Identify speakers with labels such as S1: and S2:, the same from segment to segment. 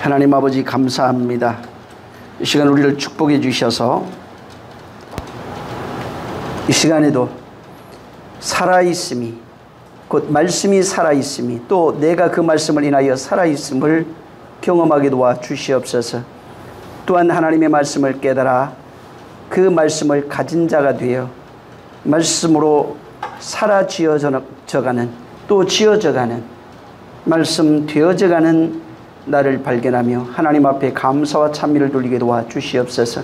S1: 하나님 아버지 감사합니다. 이 시간 우리를 축복해 주셔서 이 시간에도 살아있음이, 곧 말씀이 살아있음이, 또 내가 그 말씀을 인하여 살아있음을 경험하게 도와 주시옵소서. 또한 하나님의 말씀을 깨달아 그 말씀을 가진 자가 되어 말씀으로 살아지어져가는, 또 지어져가는, 말씀 되어져가는 나를 발견하며 하나님 앞에 감사와 찬미를 돌리게 도와 주시옵소서.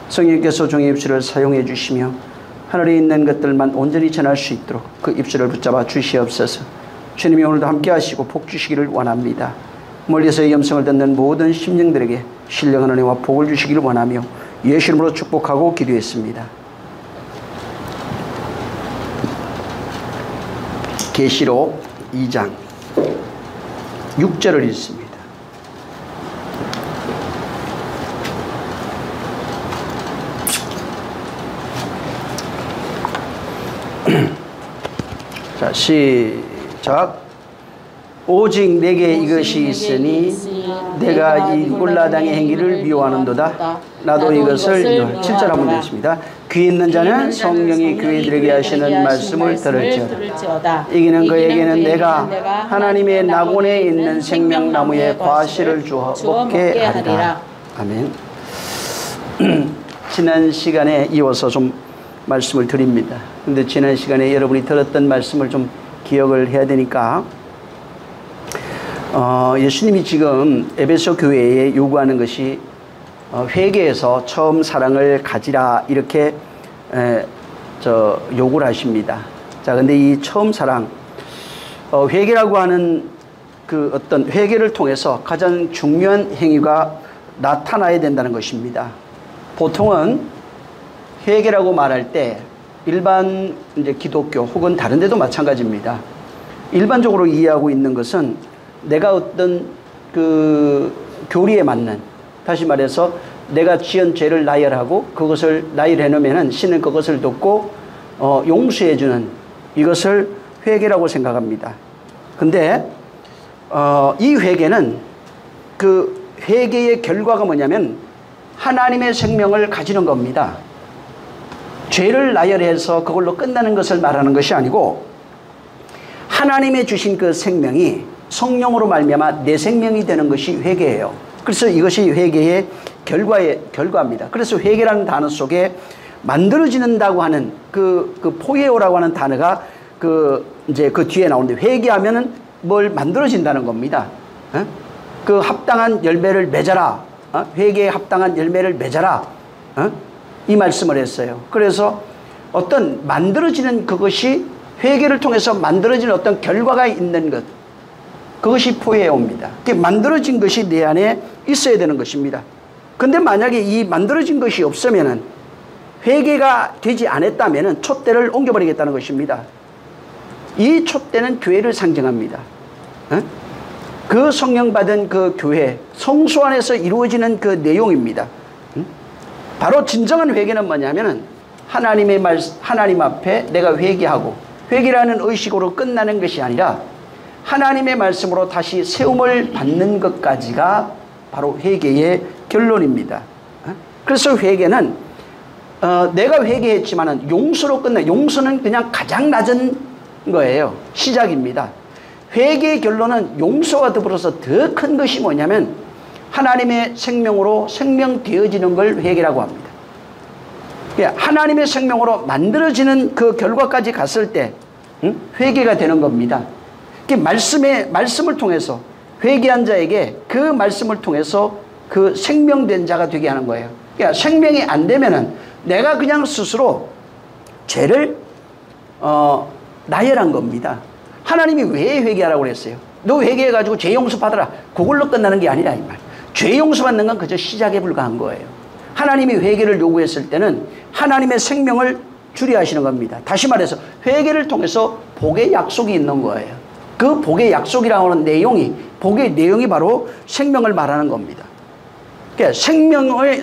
S1: 성령께서 종의 입술을 사용해 주시며 하늘에 있는 것들만 온전히 전할 수 있도록 그 입술을 붙잡아 주시옵소서. 주님이 오늘도 함께 하시고 복 주시기를 원합니다. 멀리서의 음성을 듣는 모든 심령들에게 신령한 은혜와 복을 주시기를 원하며 예수 이름으로 축복하고 기도했습니다. 계시록 2장 6절을 읽습니다. 자, 시작. 오직 내게 이것이 있으니 내가 이 니골라 당의 행위를 미워하는도다. 나도 이것을 7절 한번 읽습니다. 귀 있는 자는 성령이 교회들에게 하시는 말씀을 들을지어다. 이기는 그에게는 내가 하나님의 낙원에 있는 생명나무의 과실을 주어 먹게 하리라. 아멘. 지난 시간에 이어서 좀 말씀을 드립니다. 근데 지난 시간에 여러분이 들었던 말씀을 좀 기억을 해야 되니까 예수님이 지금 에베소 교회에 요구하는 것이 회개에서 처음 사랑을 가지라, 이렇게 요구를 하십니다. 자, 근데 이 처음 사랑, 회개라고 하는 그 어떤 회개를 통해서 가장 중요한 행위가 나타나야 된다는 것입니다. 보통은 회개라고 말할 때 일반 이제 기독교 혹은 다른 데도 마찬가지입니다. 일반적으로 이해하고 있는 것은 내가 어떤 그 교리에 맞는, 다시 말해서 내가 지은 죄를 나열하고 그것을 나열해 놓으면 신은 그것을 돕고 용서해 주는, 이것을 회개라고 생각합니다. 근데 이 회개는, 그 회개의 결과가 뭐냐면 하나님의 생명을 가지는 겁니다. 죄를 나열해서 그걸로 끝나는 것을 말하는 것이 아니고 하나님의 주신 그 생명이 성령으로 말미암아 내 생명이 되는 것이 회개예요. 그래서 이것이 회개의 결과입니다. 그래서 회개라는 단어 속에 만들어진다고 하는 그 포에오라고 하는 단어가 이제 그 뒤에 나오는데, 회개하면은 뭘 만들어진다는 겁니다. 그 합당한 열매를 맺어라. 회개에 합당한 열매를 맺어라. 이 말씀을 했어요. 그래서 어떤 만들어지는 그것이, 회개를 통해서 만들어지는 어떤 결과가 있는 것, 그것이 포에오입니다. 만들어진 것이 내 안에 있어야 되는 것입니다. 근데 만약에 이 만들어진 것이 없으면은, 회개가 되지 않았다면은 촛대를 옮겨버리겠다는 것입니다. 이 촛대는 교회를 상징합니다. 그 성령 받은 그 교회, 성소 안에서 이루어지는 그 내용입니다. 바로 진정한 회개는 뭐냐면은 하나님 앞에 내가 회개하고, 회개라는 의식으로 끝나는 것이 아니라 하나님의 말씀으로 다시 세움을 받는 것까지가 바로 회개의 결론입니다. 그래서 회개는 내가 회개했지만은 용서로 끝나, 용서는 그냥 가장 낮은 거예요. 시작입니다. 회개의 결론은 용서와 더불어서 더 큰 것이 뭐냐면 하나님의 생명으로 생명되어지는 걸 회개라고 합니다. 하나님의 생명으로 만들어지는 그 결과까지 갔을 때 회개가 되는 겁니다. 말씀을 통해서 회개한 자에게 그 말씀을 통해서 그 생명된 자가 되게 하는 거예요. 그러니까 생명이 안 되면은 내가 그냥 스스로 죄를 나열한 겁니다. 하나님이 왜 회개하라고 그랬어요? 너 회개해가지고 죄 용서 받아라, 그걸로 끝나는 게 아니라 이 말. 죄 용서 받는 건 그저 시작에 불과한 거예요. 하나님이 회개를 요구했을 때는 하나님의 생명을 주리하시는 겁니다. 다시 말해서 회개를 통해서 복의 약속이 있는 거예요. 그 복의 약속이라고 하는 내용이, 복의 내용이 바로 생명을 말하는 겁니다. 그러니까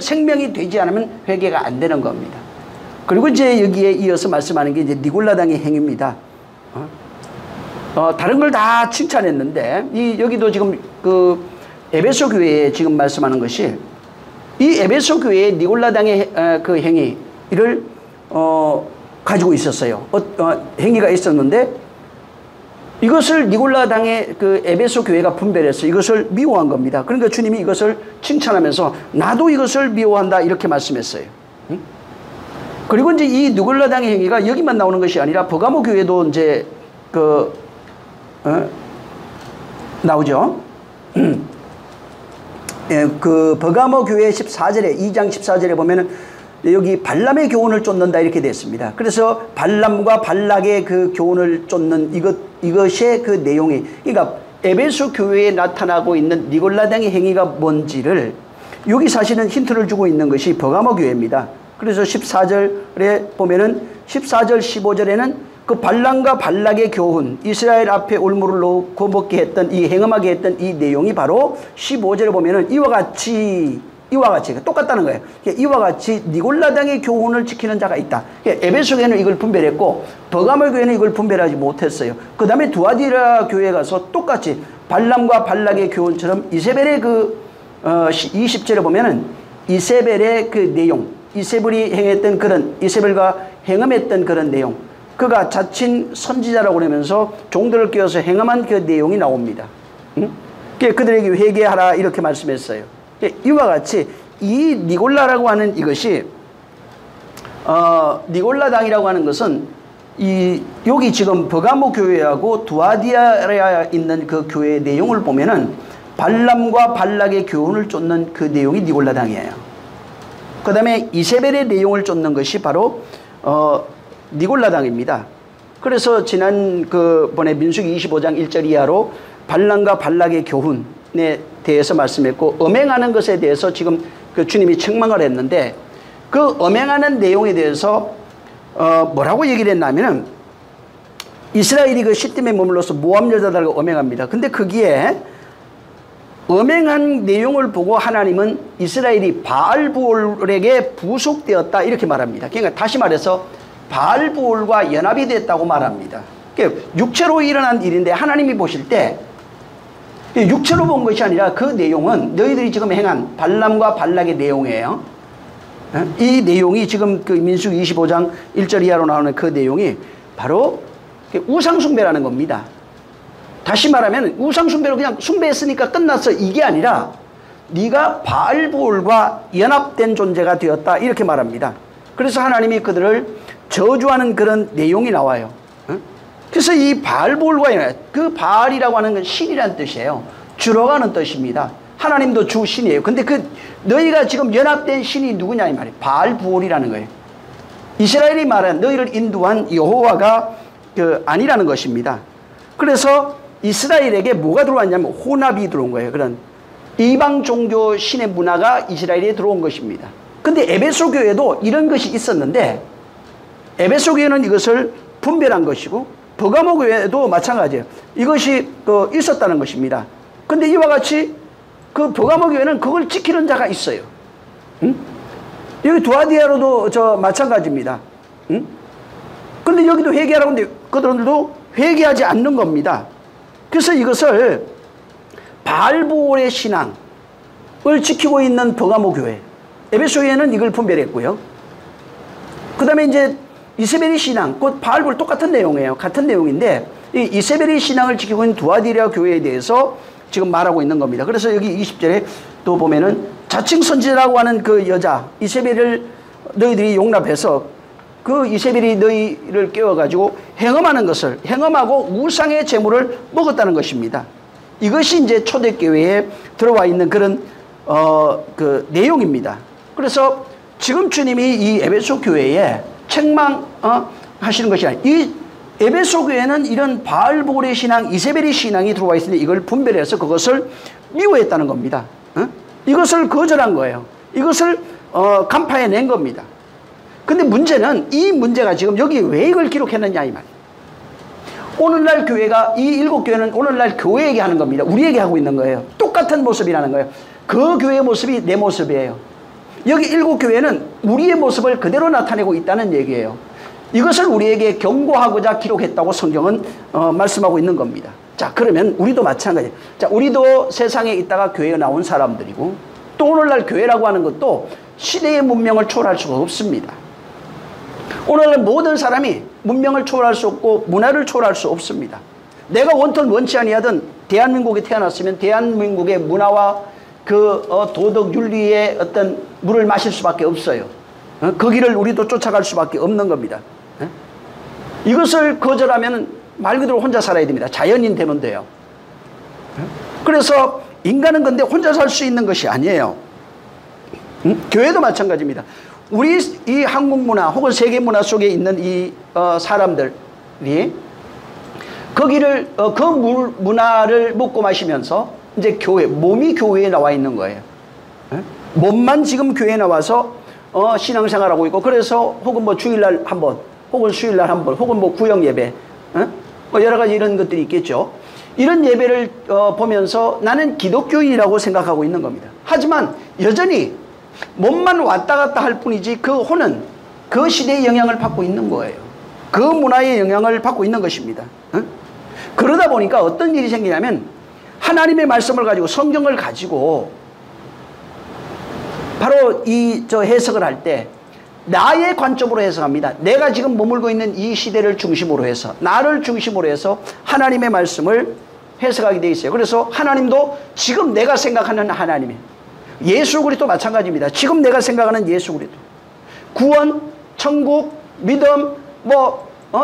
S1: 생명이 되지 않으면 회개가 안 되는 겁니다. 그리고 이제 여기에 이어서 말씀하는 게 이제 니골라 당의 행위입니다. 다른 걸 다 칭찬했는데 여기도 지금 에베소 교회에 지금 말씀하는 것이 이 에베소 교회의 니골라당의 그 행위를 가지고 있었어요. 행위가 있었는데 이것을 니골라당의 그 에베소 교회가 분별해서 이것을 미워한 겁니다. 그러니까 주님이 이것을 칭찬하면서 나도 이것을 미워한다 이렇게 말씀했어요. 그리고 이제 이 니골라당의 행위가 여기만 나오는 것이 아니라 버가모 교회도 이제 나오죠. 예, 그 버가모 교회 14절에 2장 14절에 보면은 여기 발람의 교훈을 쫓는다 이렇게 되어 있습니다. 그래서 발람과 발락의 그 교훈을 쫓는 이것의 그 내용이, 그러니까 에베소 교회에 나타나고 있는 니골라당의 행위가 뭔지를 여기 사실은 힌트를 주고 있는 것이 버가모 교회입니다. 그래서 14절에 보면은 14절 15절에는 그 발람과 발락의 교훈, 이스라엘 앞에 올무를 놓고 먹게 했던 이 행음하게 했던 이 내용이 바로 15절에 보면은 이와 같이 똑같다는 거예요. 이와 같이 니골라당의 교훈을 지키는 자가 있다. 에베소 교회는 이걸 분별했고 버가모 교회는 이걸 분별하지 못했어요. 그 다음에 두아디라 교회에 가서 똑같이 발람과 발락의 교훈처럼 이세벨의 그 20절에 보면은 이세벨의 그 내용, 이세벨이 행했던 그런, 이세벨과 행음했던 그런 내용, 그가 자칭 선지자라고 그러면서 종들을 끼워서 행함한 그 내용이 나옵니다. 그들에게 회개하라 이렇게 말씀했어요. 이와 같이 이 니골라라고 하는 이것이 니골라당이라고 하는 것은 여기 지금 버가모 교회하고 두아디아라에 있는 그 교회의 내용을 보면은 발람과 발락의 교훈을 쫓는 그 내용이 니골라당이에요. 그 다음에 이세벨의 내용을 쫓는 것이 바로 니골라당입니다. 그래서 지난 번에 민수기 25장 1절 이하로 발람과 발락의 교훈에 대해서 말씀했고 엄행하는 것에 대해서 지금 그 주님이 책망을 했는데 그 엄행하는 내용에 대해서 뭐라고 얘기를 했냐면은 이스라엘이 그 시딤에 머물러서 모압 여자들과 엄행합니다. 근데 거기에 엄행한 내용을 보고 하나님은 이스라엘이 바알부올에게 부속되었다 이렇게 말합니다. 그러니까 다시 말해서 바알부올과 연합이 됐다고 말합니다. 그러니까 육체로 일어난 일인데 하나님이 보실 때 육체로 본 것이 아니라 그 내용은 너희들이 지금 행한 발람과 발락의 내용이에요. 이 내용이 지금 그 민수기 25장 1절 이하로 나오는 그 내용이 바로 우상숭배라는 겁니다. 다시 말하면 우상숭배로 그냥 숭배했으니까 끝났어 이게 아니라 네가 바알부올과 연합된 존재가 되었다 이렇게 말합니다. 그래서 하나님이 그들을 저주하는 그런 내용이 나와요. 그래서 이 바알부올과 그 바알이라고 하는 건 신이라는 뜻이에요. 주로 가는 뜻입니다. 하나님도 주 신이에요. 근데 너희가 지금 연합된 신이 누구냐 이 말이에요. 바알부올이라는 거예요. 이스라엘이 말한 너희를 인도한 여호와가 아니라는 것입니다. 그래서 이스라엘에게 뭐가 들어왔냐면 혼합이 들어온 거예요. 그런 이방 종교 신의 문화가 이스라엘에 들어온 것입니다. 근데 에베소 교회도 이런 것이 있었는데 에베소 교회는 이것을 분별한 것이고 버가모 교회도 마찬가지예요. 이것이 있었다는 것입니다. 근데 이와 같이 그 버가모 교회는 그걸 지키는 자가 있어요. 여기 두아디아로도 마찬가지입니다. 근데 여기도 회개하라고 하는데 그들도 회개하지 않는 겁니다. 그래서 이것을 바알부올의 신앙을 지키고 있는 버가모 교회, 에베소 교회는 이걸 분별했고요. 그 다음에 이제 이세벨의 신앙, 곧 바알부올 똑같은 내용이에요. 같은 내용인데 이 이세벨의 신앙을 지키고 있는 두아디라 교회에 대해서 지금 말하고 있는 겁니다. 그래서 여기 20절에 또 보면은 자칭 선지자라고 하는 그 여자 이세벨을 너희들이 용납해서 그 이세벨이 너희를 깨워가지고 행음하고 우상의 제물을 먹었다는 것입니다. 이것이 이제 초대교회에 들어와 있는 그런 그 내용입니다. 그래서 지금 주님이 이 에베소 교회에 책망하시는 것이 아니라 이 에베소 교회는 이런 바알부올의 신앙, 이세벨의 신앙이 들어와 있으니 이걸 분별해서 그것을 미워했다는 겁니다. 이것을 거절한 거예요. 이것을 간파해낸 겁니다. 근데 문제는 이 문제가 지금 여기 왜 이걸 기록했느냐 이 말이에요. 오늘날 교회가 이 일곱 교회는 오늘날 교회에게 하는 겁니다. 우리에게 하고 있는 거예요. 똑같은 모습이라는 거예요. 그 교회의 모습이 내 모습이에요. 여기 일곱 교회는 우리의 모습을 그대로 나타내고 있다는 얘기예요. 이것을 우리에게 경고하고자 기록했다고 성경은 말씀하고 있는 겁니다. 자, 그러면 우리도 마찬가지예요. 자, 우리도 세상에 있다가 교회에 나온 사람들이고, 또 오늘날 교회라고 하는 것도 시대의 문명을 초월할 수가 없습니다. 오늘날 모든 사람이 문명을 초월할 수 없고 문화를 초월할 수 없습니다. 내가 원통 원치 아니하던 대한민국에 태어났으면 대한민국의 문화와 그 도덕 윤리의 어떤 물을 마실 수밖에 없어요. 그 길을 우리도 쫓아갈 수밖에 없는 겁니다. 이것을 거절하면 말 그대로 혼자 살아야 됩니다. 자연인 되면 돼요. 그래서 인간은 근데 혼자 살 수 있는 것이 아니에요. 교회도 마찬가지입니다. 우리 이 한국 문화 혹은 세계 문화 속에 있는 이 사람들이 거기를 그 문화를 먹고 마시면서 이제 교회, 몸이 교회에 나와 있는 거예요. 몸만 지금 교회에 나와서 신앙생활하고 있고, 그래서 혹은 뭐 주일날 한 번, 혹은 수요일날 한 번, 혹은 뭐 구역 예배, 뭐 여러 가지 이런 것들이 있겠죠. 이런 예배를 보면서 나는 기독교인이라고 생각하고 있는 겁니다. 하지만 여전히 몸만 왔다 갔다 할 뿐이지 그 혼은 그 시대의 영향을 받고 있는 거예요. 그 문화의 영향을 받고 있는 것입니다. 그러다 보니까 어떤 일이 생기냐면 하나님의 말씀을 가지고, 성경을 가지고 바로 저 해석을 할 때 나의 관점으로 해석합니다. 내가 지금 머물고 있는 이 시대를 중심으로 해서, 나를 중심으로 해서 하나님의 말씀을 해석하게 되어 있어요. 그래서 하나님도 지금 내가 생각하는 하나님의, 예수 그리스도 마찬가지입니다. 지금 내가 생각하는 예수 그리스도, 구원, 천국, 믿음,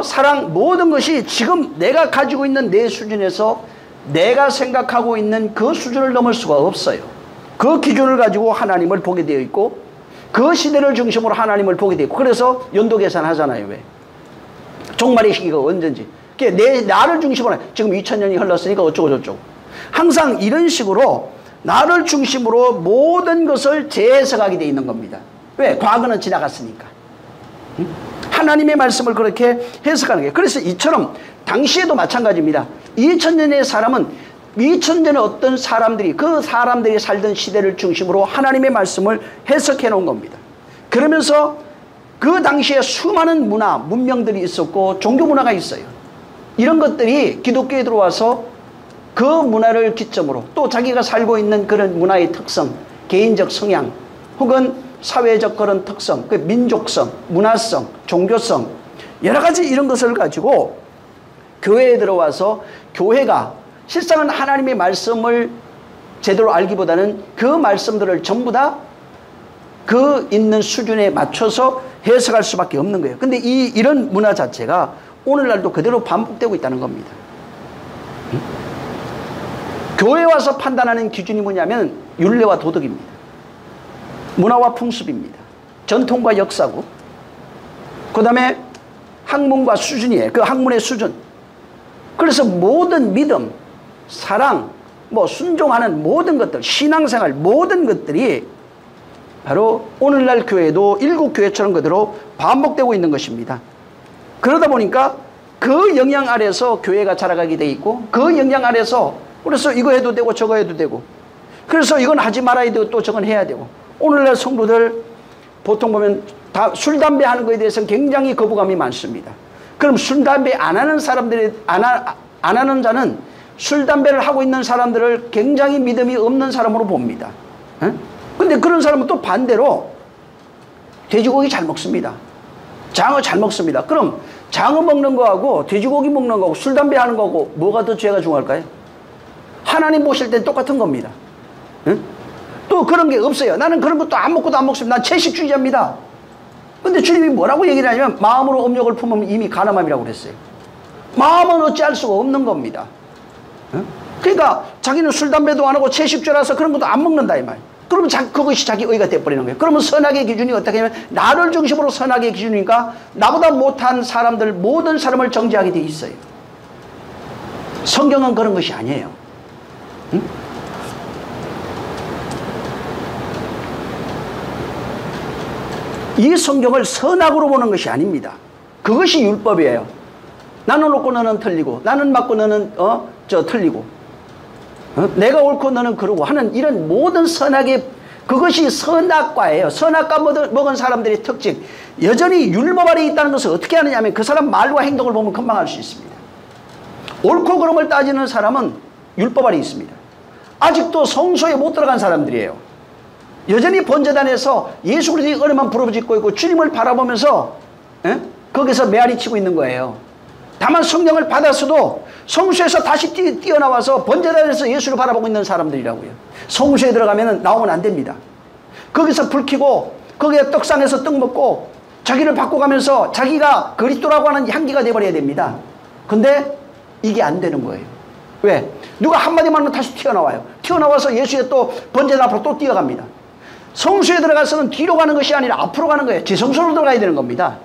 S1: 사랑, 모든 것이 지금 내가 가지고 있는 내 수준에서 내가 생각하고 있는 그 수준을 넘을 수가 없어요. 그 기준을 가지고 하나님을 보게 되어 있고, 그 시대를 중심으로 하나님을 보게 되어 있고, 그래서 연도 계산하잖아요. 왜? 종말의 시기가 언젠지. 나를 중심으로, 지금 2000년이 흘렀으니까 어쩌고 저쩌고. 항상 이런 식으로 나를 중심으로 모든 것을 재해석하게 되어 있는 겁니다. 왜? 과거는 지나갔으니까. 하나님의 말씀을 그렇게 해석하는 거예요. 그래서 이처럼 당시에도 마찬가지입니다. 2000년의 사람은 2000년에 어떤 사람들이, 그 사람들이 살던 시대를 중심으로 하나님의 말씀을 해석해 놓은 겁니다. 그러면서 그 당시에 수많은 문화, 문명들이 있었고 종교 문화가 있어요. 이런 것들이 기독교에 들어와서 그 문화를 기점으로 또 자기가 살고 있는 그런 문화의 특성, 개인적 성향, 혹은 사회적 그런 특성, 그 민족성, 문화성, 종교성, 여러 가지 이런 것을 가지고 교회에 들어와서 교회가 실상은 하나님의 말씀을 제대로 알기보다는 그 말씀들을 전부 다 그 있는 수준에 맞춰서 해석할 수밖에 없는 거예요. 근데 이런 문화 자체가 오늘날도 그대로 반복되고 있다는 겁니다. 교회에 와서 판단하는 기준이 뭐냐면 율례와 도덕입니다. 문화와 풍습입니다. 전통과 역사고, 그 다음에 학문과 수준이에요. 그 학문의 수준. 그래서 모든 믿음, 사랑, 순종하는 모든 것들, 신앙생활 모든 것들이 바로 오늘날 교회도 일국 교회처럼 그대로 반복되고 있는 것입니다. 그러다 보니까 그 영향 아래서 교회가 자라가게 돼 있고, 그 영향 아래서 그래서 이거 해도 되고 저거 해도 되고, 그래서 이건 하지 말아야 되고 또 저건 해야 되고. 오늘날 성도들 보통 보면 다 술, 담배 하는 것에 대해서는 굉장히 거부감이 많습니다. 그럼 술, 담배 안 하는 사람들이, 안 하는 자는 술, 담배를 하고 있는 사람들을 굉장히 믿음이 없는 사람으로 봅니다. 근데 그런 사람은 또 반대로 돼지고기 잘 먹습니다. 장어 잘 먹습니다. 그럼 장어 먹는 거하고 돼지고기 먹는 거하고 술, 담배 하는 거하고 뭐가 더 죄가 중할까요? 하나님 보실 땐 똑같은 겁니다. 또 그런 게 없어요. 나는 그런 것도 안 먹고도 안 먹습니다. 난 채식주의자입니다. 근데 주님이 뭐라고 얘기를 하냐면 마음으로 음욕을 품으면 이미 가늠함이라고 그랬어요. 마음은 어찌할 수가 없는 겁니다. 그러니까 자기는 술, 담배도 안 하고 채식주라서 그런 것도 안 먹는다 이 말. 그러면 그것이 자기 의가 돼버리는 거예요. 그러면 선악의 기준이 어떻게 하면 나를 중심으로 선악의 기준이니까 나보다 못한 사람들, 모든 사람을 정죄하게 돼 있어요. 성경은 그런 것이 아니에요. 이 성경을 선악으로 보는 것이 아닙니다. 그것이 율법이에요. 나는 옳고 너는 틀리고, 나는 맞고 너는 틀리고, 내가 옳고 너는 그러고 하는 이런 모든 선악의, 그것이 선악과예요. 선악과 먹은 사람들의 특징. 여전히 율법 아래 있다는 것을 어떻게 하느냐 하면 그 사람 말과 행동을 보면 금방 알 수 있습니다. 옳고 그름을 따지는 사람은 율법 아래 있습니다. 아직도 성소에 못 들어간 사람들이에요. 여전히 번제단에서 예수 그리스도의 은혜만 부르짖고 있고 주님을 바라보면서 거기서 메아리 치고 있는 거예요. 다만 성령을 받았어도 성소에서 다시 뛰어나와서 번제단에서 예수를 바라보고 있는 사람들이라고요. 성소에 들어가면 나오면 안 됩니다. 거기서 불 켜고 거기에 떡상에서 떡 먹고 자기를 바꿔가면서 자기가 그리스도라고 하는 향기가 돼버려야 됩니다. 근데 이게 안 되는 거예요. 왜? 누가 한마디만 하면 다시 튀어나와요. 튀어나와서 예수의 또 번제단 앞으로 또 뛰어갑니다. 성소에 들어가서는 뒤로 가는 것이 아니라 앞으로 가는 거예요. 지성소로 들어가야 되는 겁니다.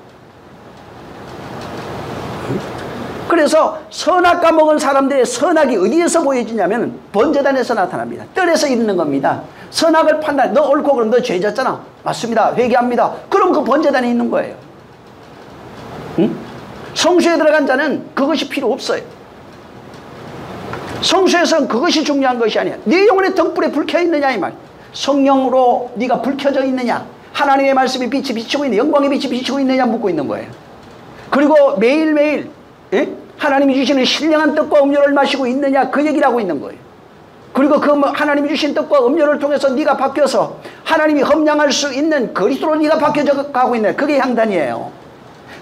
S1: 그래서 선악과 먹은 사람들의 선악이 어디에서 보여지냐면 번제단에서 나타납니다. 뜰에서 있는 겁니다. 선악을 판단, 너 옳고 그럼 너 죄졌잖아. 맞습니다. 회개합니다. 그럼 그 번제단에 있는 거예요. 성소에 들어간 자는 그것이 필요 없어요. 성소에서는 그것이 중요한 것이 아니야. 네 영혼의 등불에 불 켜 있느냐 이 말. 성령으로 네가 불 켜져 있느냐, 하나님의 말씀이 빛이 비치고 있느냐, 영광의 빛이 비치고 있느냐 묻고 있는 거예요. 그리고 매일매일 하나님이 주시는 신령한 떡과 음료를 마시고 있느냐, 그 얘기를 하고 있는 거예요. 그리고 그 하나님이 주신 떡과 음료를 통해서 네가 바뀌어서 하나님이 험량할 수 있는 그리스도로 네가 바뀌어져 가고 있느냐, 그게 향단이에요.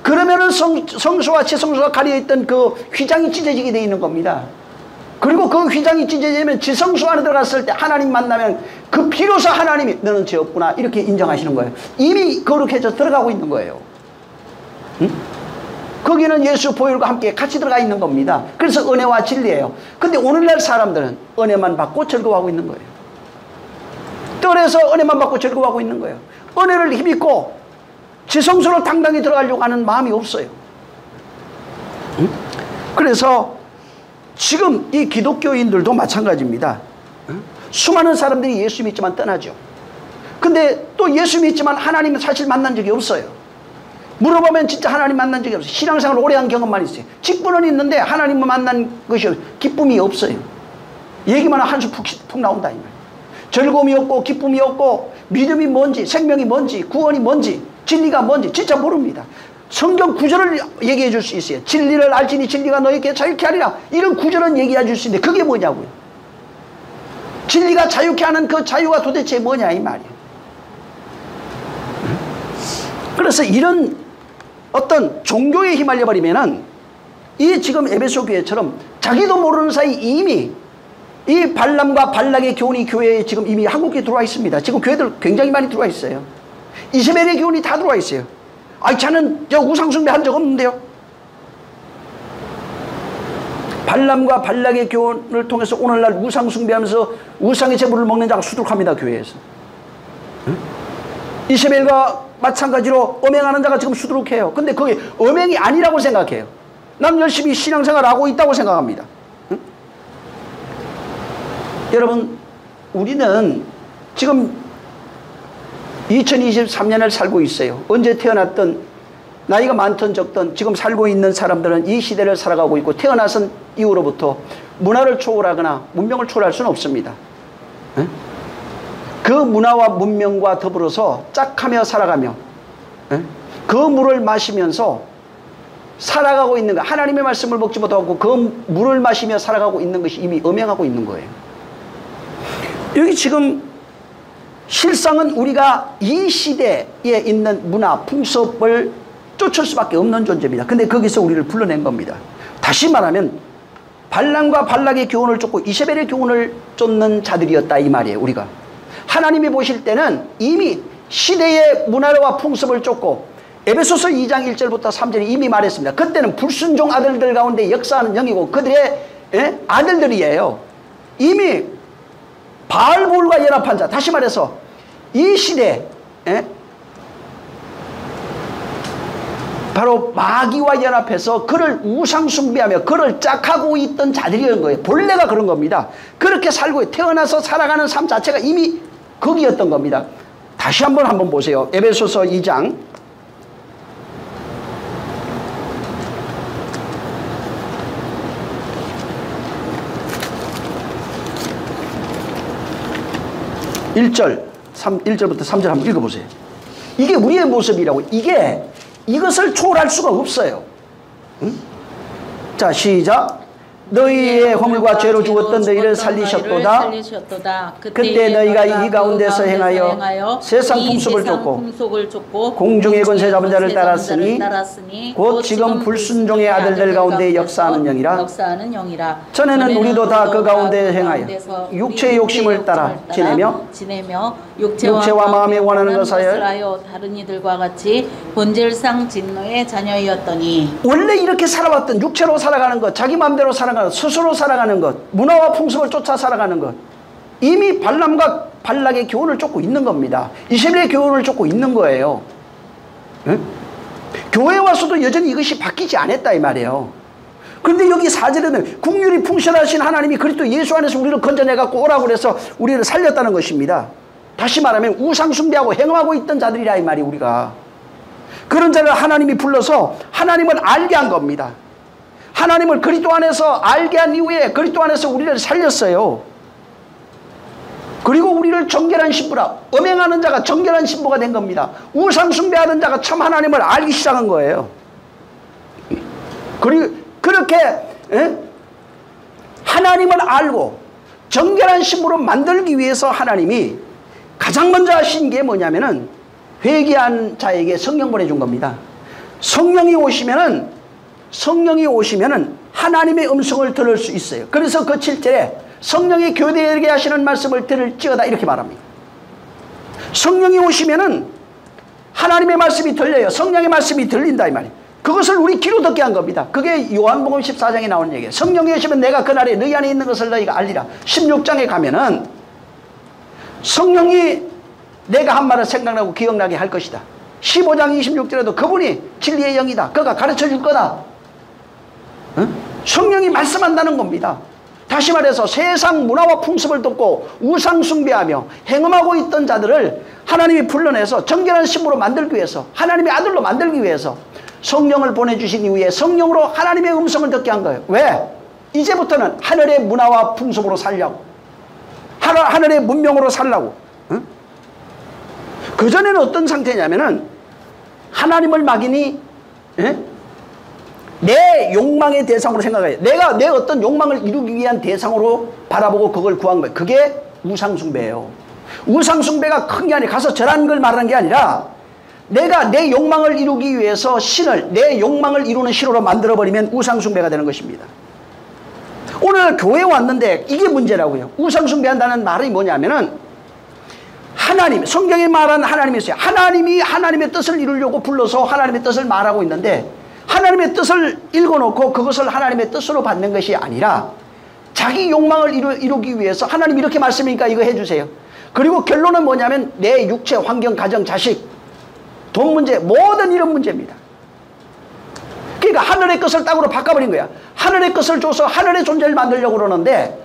S1: 그러면은 성소와 지성소가 가려있던 그 휘장이 찢어지게 돼 있는 겁니다. 그리고 그 휘장이 찢어지면 지성소 안에 들어갔을 때 하나님 만나면 그 비로소 하나님이 너는 죄 없구나 이렇게 인정하시는 거예요. 이미 거룩해져 들어가고 있는 거예요. 거기는 예수 보혈과 함께 같이 들어가 있는 겁니다. 그래서 은혜와 진리예요. 근데 오늘날 사람들은 은혜만 받고 즐거워하고 있는 거예요. 뜰에서 은혜만 받고 즐거워하고 있는 거예요. 은혜를 힘입고 지성소로 당당히 들어가려고 하는 마음이 없어요. 그래서 지금 이 기독교인들도 마찬가지입니다. 수많은 사람들이 예수 믿지만 떠나죠. 근데 또 예수 믿지만 하나님은 사실 만난 적이 없어요. 물어보면 진짜 하나님 만난 적이 없어요. 신앙생활 오래 한 경험만 있어요. 직분은 있는데 하나님을 만난 것이 기쁨이 없어요. 얘기만 하면 한숨 푹 나온다 이 말. 즐거움이 없고 기쁨이 없고 믿음이 뭔지, 생명이 뭔지, 구원이 뭔지, 진리가 뭔지 진짜 모릅니다. 성경 구절을 얘기해 줄 수 있어요. 진리를 알지니 진리가 너에게 자유케 하리라. 이런 구절은 얘기해 줄 수 있는데 그게 뭐냐고요. 진리가 자유케 하는 그 자유가 도대체 뭐냐 이 말이에요. 그래서 이런 어떤 종교에 휘말려 버리면은 이 지금 에베소 교회처럼 자기도 모르는 사이 이미 이 발람과 발락의 교훈이 교회에 지금 이미 한국에 들어와 있습니다. 지금 교회들 굉장히 많이 들어와 있어요. 이세벨의 교훈이 다 들어와 있어요. 아이 저는 저 우상숭배 한 적 없는데요. 발람과 발락의 교훈을 통해서 오늘날 우상숭배하면서 우상의 제물을 먹는 자가 수두룩합니다. 교회에서. 이세벨과 마찬가지로 음행하는 자가 지금 수두룩해요. 근데 그게 음행이 아니라고 생각해요. 난 열심히 신앙생활하고 있다고 생각합니다. 여러분 우리는 지금 2023년을 살고 있어요. 언제 태어났든 나이가 많든 적든 지금 살고 있는 사람들은 이 시대를 살아가고 있고 태어나선 이후로부터 문화를 초월하거나 문명을 초월할 수는 없습니다. 그 문화와 문명과 더불어서 짝하며 살아가며 그 물을 마시면서 살아가고 있는 것, 하나님의 말씀을 먹지 못하고 그 물을 마시며 살아가고 있는 것이 이미 음행하고 있는 거예요. 여기 지금 실상은 우리가 이 시대에 있는 문화, 풍습을 쫓을 수밖에 없는 존재입니다. 근데 거기서 우리를 불러낸 겁니다. 다시 말하면 발람과 발락의 교훈을 쫓고 이세벨의 교훈을 쫓는 자들이었다 이 말이에요. 우리가 하나님이 보실 때는 이미 시대의 문화와 풍습을 쫓고 에베소서 2장 1절부터 3절에 이미 말했습니다. 그때는 불순종 아들들 가운데 역사하는 영이고 그들의 아들들이에요. 이미 바알볼과 연합한 자, 다시 말해서 이 시대 바로 마귀와 연합해서 그를 우상숭배하며 그를 짝하고 있던 자들이었던 거예요. 본래가 그런 겁니다. 그렇게 살고 태어나서 살아가는 삶 자체가 이미 거기였던 겁니다. 다시 한번 보세요. 에베소서 2장 1절부터 3절 한번 읽어보세요. 이게 우리의 모습이라고. 이것을 초월할 수가 없어요. 자, 시작. 너희의 허물과 죄로 죽었던 너희를 살리셨도다. 그때 너희가 이 가운데서 행하여 세상 풍속을 쫓고 공중의 권세 잡은 자를 따랐으니 곧 지금 불순종의 아들들 가운데 역사하는 영이라. 전에는 우리도 다 그 가운데 행하여 육체의 욕심을 따라 지내며 육체와 마음에 원하는 것을 하여
S2: 다른 이들과 같이 본질상 진노의 자녀이었더니.
S1: 원래 이렇게 살아왔던 육체로 살아가는 것, 자기 마음대로 살아가는 것, 스스로 살아가는 것, 문화와 풍습을 쫓아 살아가는 것, 이미 발람과 발락의 교훈을 쫓고 있는 겁니다. 이세벨의 교훈을 쫓고 있는 거예요. 응? 교회에 와서도 여전히 이것이 바뀌지 않았다 이 말이에요. 그런데 여기 4절에는 국률이 풍성하신 하나님이 그리스도 예수 안에서 우리를 건져내갖고 오라고 그래서 우리를 살렸다는 것입니다. 다시 말하면 우상숭배하고 행음하고 있던 자들이라 이 말이 우리가. 그런 자를 하나님이 불러서 하나님을 알게 한 겁니다. 하나님을 그리스도 안에서 알게 한 이후에 그리스도 안에서 우리를 살렸어요. 그리고 우리를 정결한 신부라, 음행하는 자가 정결한 신부가 된 겁니다. 우상숭배하는 자가 참 하나님을 알기 시작한 거예요. 그리고 그렇게 하나님을 알고 정결한 신부로 만들기 위해서 하나님이 가장 먼저 하신 게 뭐냐면은 회개한 자에게 성령 보내준 겁니다. 성령이 오시면은 하나님의 음성을 들을 수 있어요. 그래서 그 7절에 성령이 교대에게 하시는 말씀을 들을지어다 이렇게 말합니다. 성령이 오시면은 하나님의 말씀이 들려요. 성령의 말씀이 들린다 이 말이에요. 그것을 우리 귀로 듣게 한 겁니다. 그게 요한복음 14장에 나오는 얘기예요. 성령이 오시면 내가 그날에 너희 안에 있는 것을 너희가 알리라. 16장에 가면은 성령이 내가 한 말을 생각나고 기억나게 할 것이다. 15장 26절에도 그분이 진리의 영이다. 그가 가르쳐 줄 거다. 응? 성령이 말씀한다는 겁니다. 다시 말해서 세상 문화와 풍습을 돕고 우상 숭배하며 행음하고 있던 자들을 하나님이 불러내서 정결한 신부로 만들기 위해서, 하나님의 아들로 만들기 위해서 성령을 보내주신 이후에 성령으로 하나님의 음성을 듣게 한 거예요. 왜? 이제부터는 하늘의 문화와 풍습으로 살려고, 하늘의 문명으로 살라고. 응? 그전에는 어떤 상태냐면은 하나님을 막인이 내 욕망의 대상으로 생각해요. 내가 내 어떤 욕망을 이루기 위한 대상으로 바라보고 그걸 구한 거예요. 그게 우상숭배예요. 우상숭배가 큰 게 아니라 가서 절하는 걸 말하는 게 아니라 내가 내 욕망을 이루기 위해서 신을, 내 욕망을 이루는 신으로 만들어버리면 우상숭배가 되는 것입니다. 오늘 교회에 왔는데 이게 문제라고요. 우상숭배한다는 말이 뭐냐면은 하나님, 성경에 말한 하나님이 있어요. 하나님이 하나님의 뜻을 이루려고 불러서 하나님의 뜻을 말하고 있는데 하나님의 뜻을 읽어놓고 그것을 하나님의 뜻으로 받는 것이 아니라 자기 욕망을 이루기 위해서 하나님 이렇게 말씀이니까 이거 해주세요. 그리고 결론은 뭐냐면 내 육체, 환경, 가정, 자식, 돈 문제, 모든 이런 문제입니다. 그러니까 하늘의 것을 땅으로 바꿔버린 거야. 하늘의 것을 줘서 하늘의 존재를 만들려고 그러는데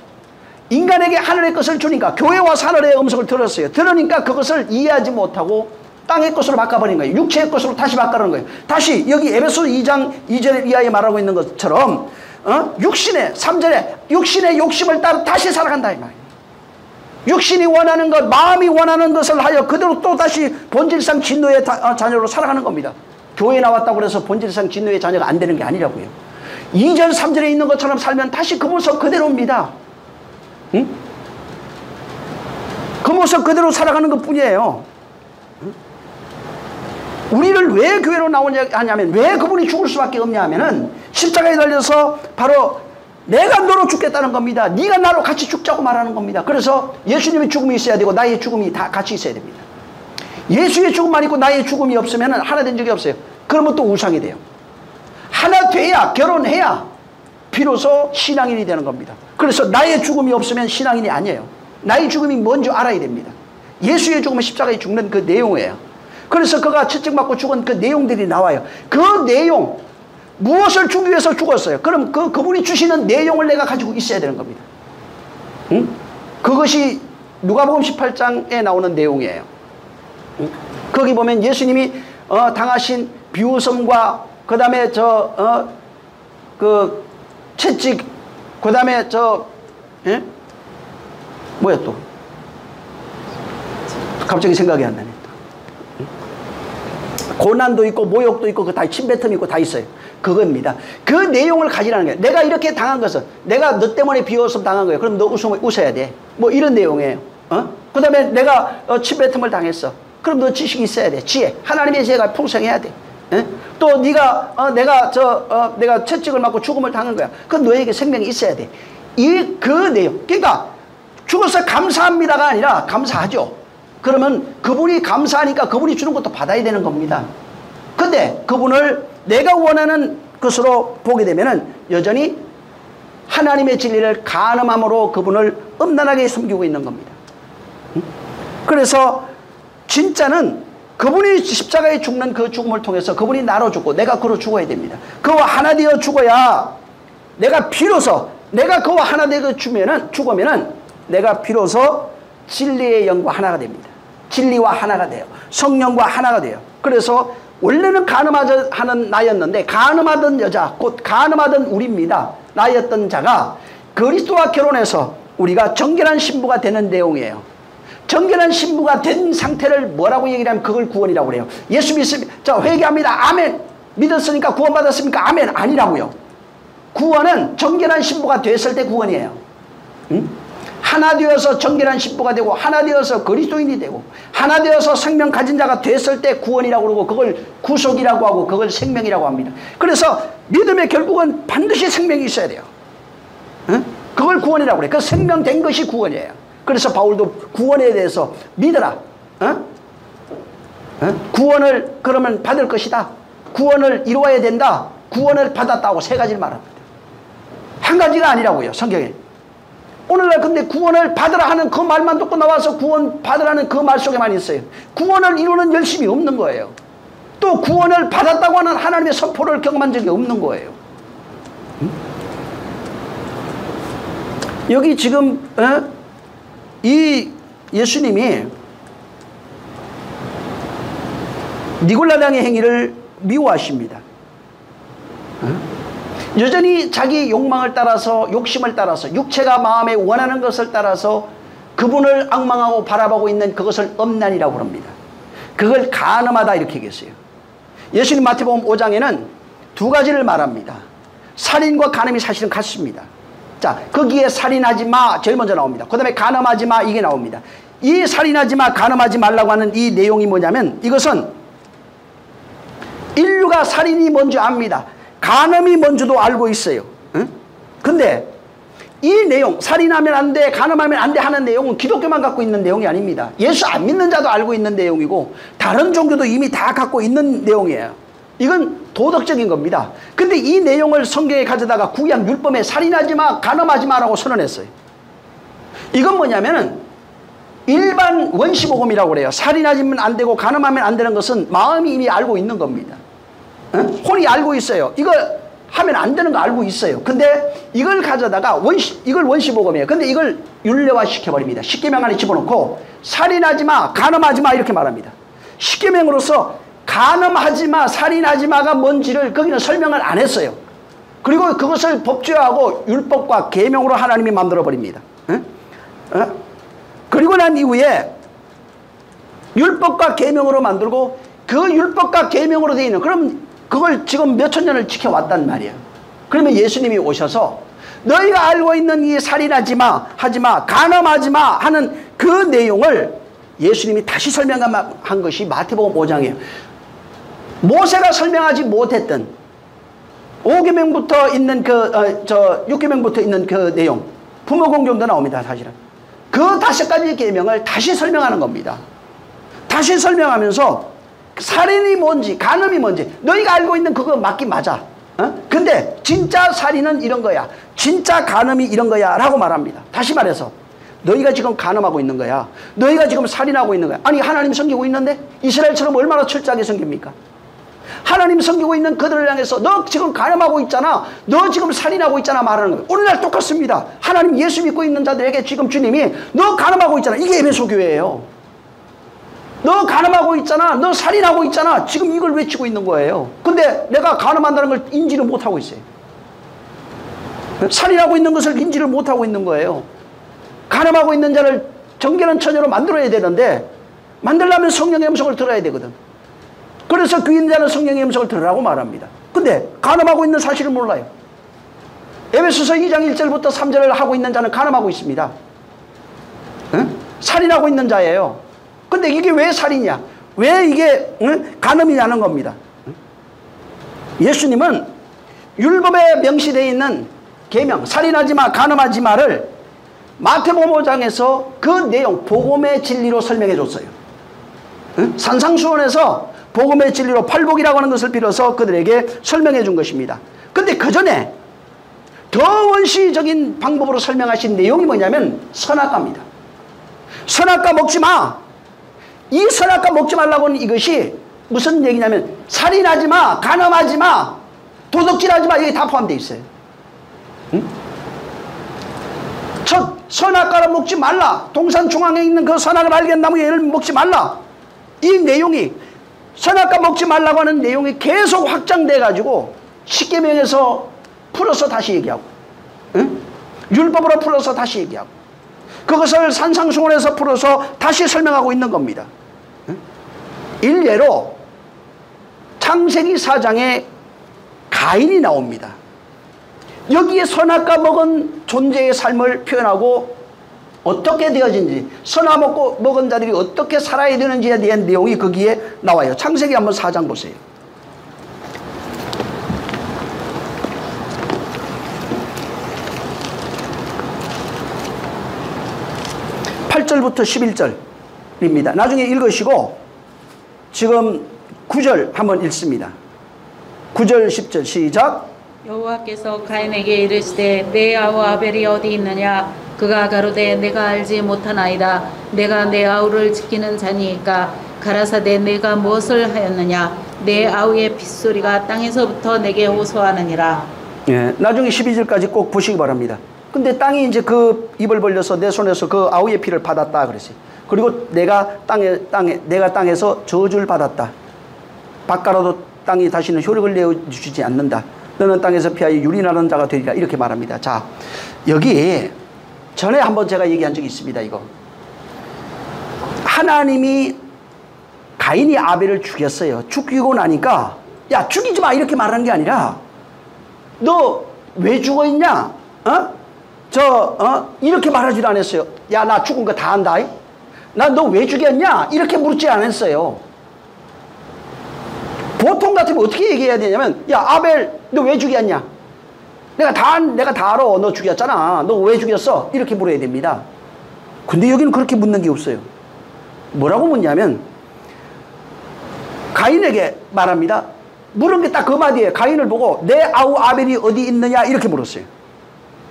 S1: 인간에게 하늘의 것을 주니까 교회 와서 하늘의 음성을 들었어요. 들으니까 그것을 이해하지 못하고 땅의 것으로 바꿔버린 거예요. 육체의 것으로 다시 바꿔버린 거예요. 다시 여기 에베소 2장 2절 이하에 말하고 있는 것처럼 육신의 3절에 육신의 욕심을 따라 다시 살아간다 이 말이에요. 육신이 원하는 것, 마음이 원하는 것을 하여 그대로 또 다시 본질상 진노의 자녀로 살아가는 겁니다. 교회에 나왔다고 해서 본질상 진노의 자녀가 안 되는 게 아니라고요. 2절 3절에 있는 것처럼 살면 다시 그 모습 그대로입니다. 응? 그 모습 그대로 살아가는 것 뿐이에요. 응? 우리를 왜 교회로 나오냐 하냐면, 왜 그분이 죽을 수밖에 없냐 하면은 십자가에 달려서 바로 내가 너로 죽겠다는 겁니다. 네가 나로 같이 죽자고 말하는 겁니다. 그래서 예수님의 죽음이 있어야 되고 나의 죽음이 다 같이 있어야 됩니다. 예수의 죽음만 있고 나의 죽음이 없으면 하나 된 적이 없어요. 그러면 또 우상이 돼요. 하나 돼야, 결혼해야 비로소 신앙인이 되는 겁니다. 그래서 나의 죽음이 없으면 신앙인이 아니에요. 나의 죽음이 뭔지 알아야 됩니다. 예수의 죽음은 십자가에 죽는 그 내용이에요. 그래서 그가 채찍맞고 죽은 그 내용들이 나와요. 그 내용, 무엇을 주기 위해서 죽었어요. 그럼 그분이 주시는 내용을 내가 가지고 있어야 되는 겁니다. 응? 그것이 누가복음 18장에 나오는 내용이에요. 응? 거기 보면 예수님이 당하신 비웃음과 그 다음에 그 채찍, 그 다음에 예? 뭐야 또? 갑자기 생각이 안 나네. 고난도 있고 모욕도 있고 그 다 침뱉음이 있고 다 있어요. 그겁니다. 그 내용을 가지라는 거예요. 내가 이렇게 당한 것은 내가 너 때문에 비웃음 당한 거예요. 그럼 너 웃어야 돼. 뭐 이런 내용이에요. 그 다음에 내가 침뱉음을 당했어. 그럼 너 지식이 있어야 돼. 지혜. 하나님의 지혜가 풍성해야 돼. 또 네가 내가 채찍을 맞고 죽음을 당한 거야. 그럼 너에게 생명이 있어야 돼. 그 내용. 그러니까 죽어서 감사합니다가 아니라 감사하죠. 그러면 그분이 감사하니까 그분이 주는 것도 받아야 되는 겁니다. 근데 그분을 내가 원하는 것으로 보게 되면은 여전히 하나님의 진리를 간음함으로 그분을 음란하게 숨기고 있는 겁니다. 그래서 진짜는 그분이 십자가에 죽는 그 죽음을 통해서 그분이 나로 죽고 내가 그로 죽어야 됩니다. 그와 하나 되어 죽어야 내가 비로소 내가 그와 하나 되어 죽으면은 내가 비로소 진리의 영과 하나가 됩니다. 진리와 하나가 돼요. 성령과 하나가 돼요. 그래서 원래는 간음하는 나였는데 간음하던 여자 곧 간음하던 우리입니다. 나였던 자가 그리스도와 결혼해서 우리가 정결한 신부가 되는 내용이에요. 정결한 신부가 된 상태를 뭐라고 얘기를 하면 그걸 구원이라고 그래요. 예수 믿습니다. 자, 회개합니다. 아멘. 믿었으니까 구원받았습니까? 아멘. 아니라고요. 구원은 정결한 신부가 됐을 때 구원이에요. 하나 되어서 정결한 신부가 되고 하나 되어서 그리스도인이 되고 하나 되어서 생명 가진 자가 됐을 때 구원이라고 그러고 그걸 구속이라고 하고 그걸 생명이라고 합니다. 그래서 믿음의 결국은 반드시 생명이 있어야 돼요. 그걸 구원이라고 그래요. 그 생명된 것이 구원이에요. 그래서 바울도 구원에 대해서 믿어라. 구원을 그러면 받을 것이다. 구원을 이루어야 된다. 구원을 받았다고 세 가지를 말합니다. 한 가지가 아니라고요. 성경에. 오늘날 근데 구원을 받으라 하는 그 말만 듣고 나와서 구원 받으라는 그 말 속에만 있어요. 구원을 이루는 열심이 없는 거예요. 또 구원을 받았다고 하는 하나님의 선포를 경험한 적이 없는 거예요. 여기 지금 이 예수님이 니골라당의 행위를 미워하십니다. 여전히 자기 욕망을 따라서 욕심을 따라서 육체가 마음에 원하는 것을 따라서 그분을 앙망하고 바라보고 있는 그것을 음란이라고 합니다. 그걸 간음하다 이렇게 얘기했어요. 예수님 마태복음 5장에는 두 가지를 말합니다. 살인과 간음이 사실은 같습니다. 자, 거기에 살인하지 마 제일 먼저 나옵니다. 그 다음에 간음하지 마 이게 나옵니다. 이 살인하지 마 간음하지 말라고 하는 이 내용이 뭐냐면 이것은 인류가 살인이 뭔지 압니다. 간음이 뭔지도 알고 있어요. 근데 이 내용 살인하면 안 돼 간음하면 안 돼 하는 내용은 기독교만 갖고 있는 내용이 아닙니다. 예수 안 믿는 자도 알고 있는 내용이고 다른 종교도 이미 다 갖고 있는 내용이에요. 이건 도덕적인 겁니다. 근데 이 내용을 성경에 가져다가 구약 율법에 살인하지 마 간음하지 마라고 선언했어요. 이건 뭐냐면은 일반 원시복음이라고 그래요. 살인하면 안 되고 간음하면 안 되는 것은 마음이 이미 알고 있는 겁니다. 혼이 알고 있어요. 이거 하면 안 되는 거 알고 있어요. 근데 이걸 가져다가 이걸 원시복음이에요. 근데 이걸 율례화 시켜버립니다. 십계명 안에 집어넣고 살인하지 마 간음하지 마 이렇게 말합니다. 십계명으로서 간음하지 마 살인하지 마가 뭔지를 거기는 설명을 안 했어요. 그리고 그것을 법제화하고 율법과 계명으로 하나님이 만들어버립니다. 그리고 난 이후에 율법과 계명으로 만들고 그 율법과 계명으로 되어 있는 그럼 그걸 지금 몇천 년을 지켜왔단 말이에요. 그러면 예수님이 오셔서 너희가 알고 있는 이 살인하지 마 하지 마 간음하지 마 하는 그 내용을 예수님이 다시 설명한 것이 마태복음 5장이에요. 모세가 설명하지 못했던 5계명부터 있는 6계명부터 있는 그 내용 부모 공경도 나옵니다. 사실은 그 5가지 계명을 다시 설명하는 겁니다. 다시 설명하면서 살인이 뭔지 간음이 뭔지 너희가 알고 있는 그거 맞긴 맞아. 근데 진짜 살인은 이런 거야 진짜 간음이 이런 거야 라고 말합니다. 다시 말해서 너희가 지금 간음하고 있는 거야 너희가 지금 살인하고 있는 거야. 아니 하나님 섬기고 있는데 이스라엘처럼 얼마나 철저하게 섬깁니까? 하나님 섬기고 있는 그들을 향해서 너 지금 간음하고 있잖아 너 지금 살인하고 있잖아 말하는 거예요. 오늘날 똑같습니다. 하나님 예수 믿고 있는 자들에게 지금 주님이 너 간음하고 있잖아 이게 에베소 교회예요. 너 간음하고 있잖아 너 살인하고 있잖아 지금 이걸 외치고 있는 거예요. 근데 내가 간음한다는 걸 인지를 못하고 있어요. 살인하고 있는 것을 인지를 못하고 있는 거예요. 간음하고 있는 자를 정결한 처녀로 만들어야 되는데 만들려면 성령의 음성을 들어야 되거든. 그래서 귀인 자는 성령의 음성을 들으라고 말합니다. 근데 간음하고 있는 사실을 몰라요. 에베소서 2장 1절부터 3절을 하고 있는 자는 간음하고 있습니다. 응? 살인하고 있는 자예요. 근데 이게 왜 살인이야? 왜 이게 간음이냐는 겁니다. 예수님은 율법에 명시되어 있는 계명, 살인하지 마, 간음하지 마를 마태복음 5장에서 그 내용, 복음의 진리로 설명해 줬어요. 산상수훈에서 복음의 진리로 팔복이라고 하는 것을 빌어서 그들에게 설명해 준 것입니다. 근데 그 전에 더 원시적인 방법으로 설명하신 내용이 뭐냐면 선악과입니다. 선악과 먹지 마. 이 선악과 먹지 말라고 하는 이것이 무슨 얘기냐면 살인하지 마, 간음하지 마, 도둑질하지 마, 이게 다 포함되어 있어요. 응? 첫 선악과를 먹지 말라. 동산 중앙에 있는 그 선악을 알게 나무 얘를 먹지 말라. 이 내용이 선악과 먹지 말라고 하는 내용이 계속 확장돼 가지고 십계명에서 풀어서 다시 얘기하고, 응? 율법으로 풀어서 다시 얘기하고, 그것을 산상수훈에서 풀어서 다시 설명하고 있는 겁니다. 응? 일례로 창세기 4장에 가인이 나옵니다. 여기에 선악과 먹은 존재의 삶을 표현하고 어떻게 되어진지, 선악 먹은 자들이 어떻게 살아야 되는지에 대한 내용이 거기에 나와요. 창세기 한번 4장 보세요. 8절부터 11절입니다. 나중에 읽으시고 지금 9절 한번 읽습니다. 9절 10절 시작.
S2: 여호와께서 가인에게 이르시되 내 아우 아벨이 어디 있느냐? 그가 가로되 내가 알지 못하나이다. 내가 내 아우를 지키는 자니까. 가라사대 내가 무엇을 하였느냐? 내 아우의 핏소리가 땅에서부터 내게 호소하느니라.
S1: 예, 나중에 12절까지 꼭 보시기 바랍니다. 근데 땅이 이제 그 입을 벌려서 내 손에서 그 아우의 피를 받았다 그랬어요. 그리고 내가 땅에서 저주를 받았다. 밭가라도 땅이 다시는 효력을 내어주지 않는다. 너는 땅에서 피하여 유린하는 자가 되리라. 이렇게 말합니다. 자, 여기 전에 한번 제가 얘기한 적이 있습니다. 이거 하나님이 가인이 아벨을 죽였어요. 죽이고 나니까 야 죽이지 마 이렇게 말하는 게 아니라 너 왜 죽어 있냐? 이렇게 말하지도 않았어요. 야 나 죽은 거 다 안다. 나 너 왜 죽였냐? 이렇게 묻지 않았어요. 보통 같으면 어떻게 얘기해야 되냐면 야 아벨 너 왜 죽였냐? 내가 다 알아. 너 죽였잖아. 너 왜 죽였어? 이렇게 물어야 됩니다. 근데 여기는 그렇게 묻는 게 없어요. 뭐라고 묻냐면 가인에게 말합니다. 물은 게 딱 그 마디예요. 가인을 보고 내 아우 아벨이 어디 있느냐 이렇게 물었어요.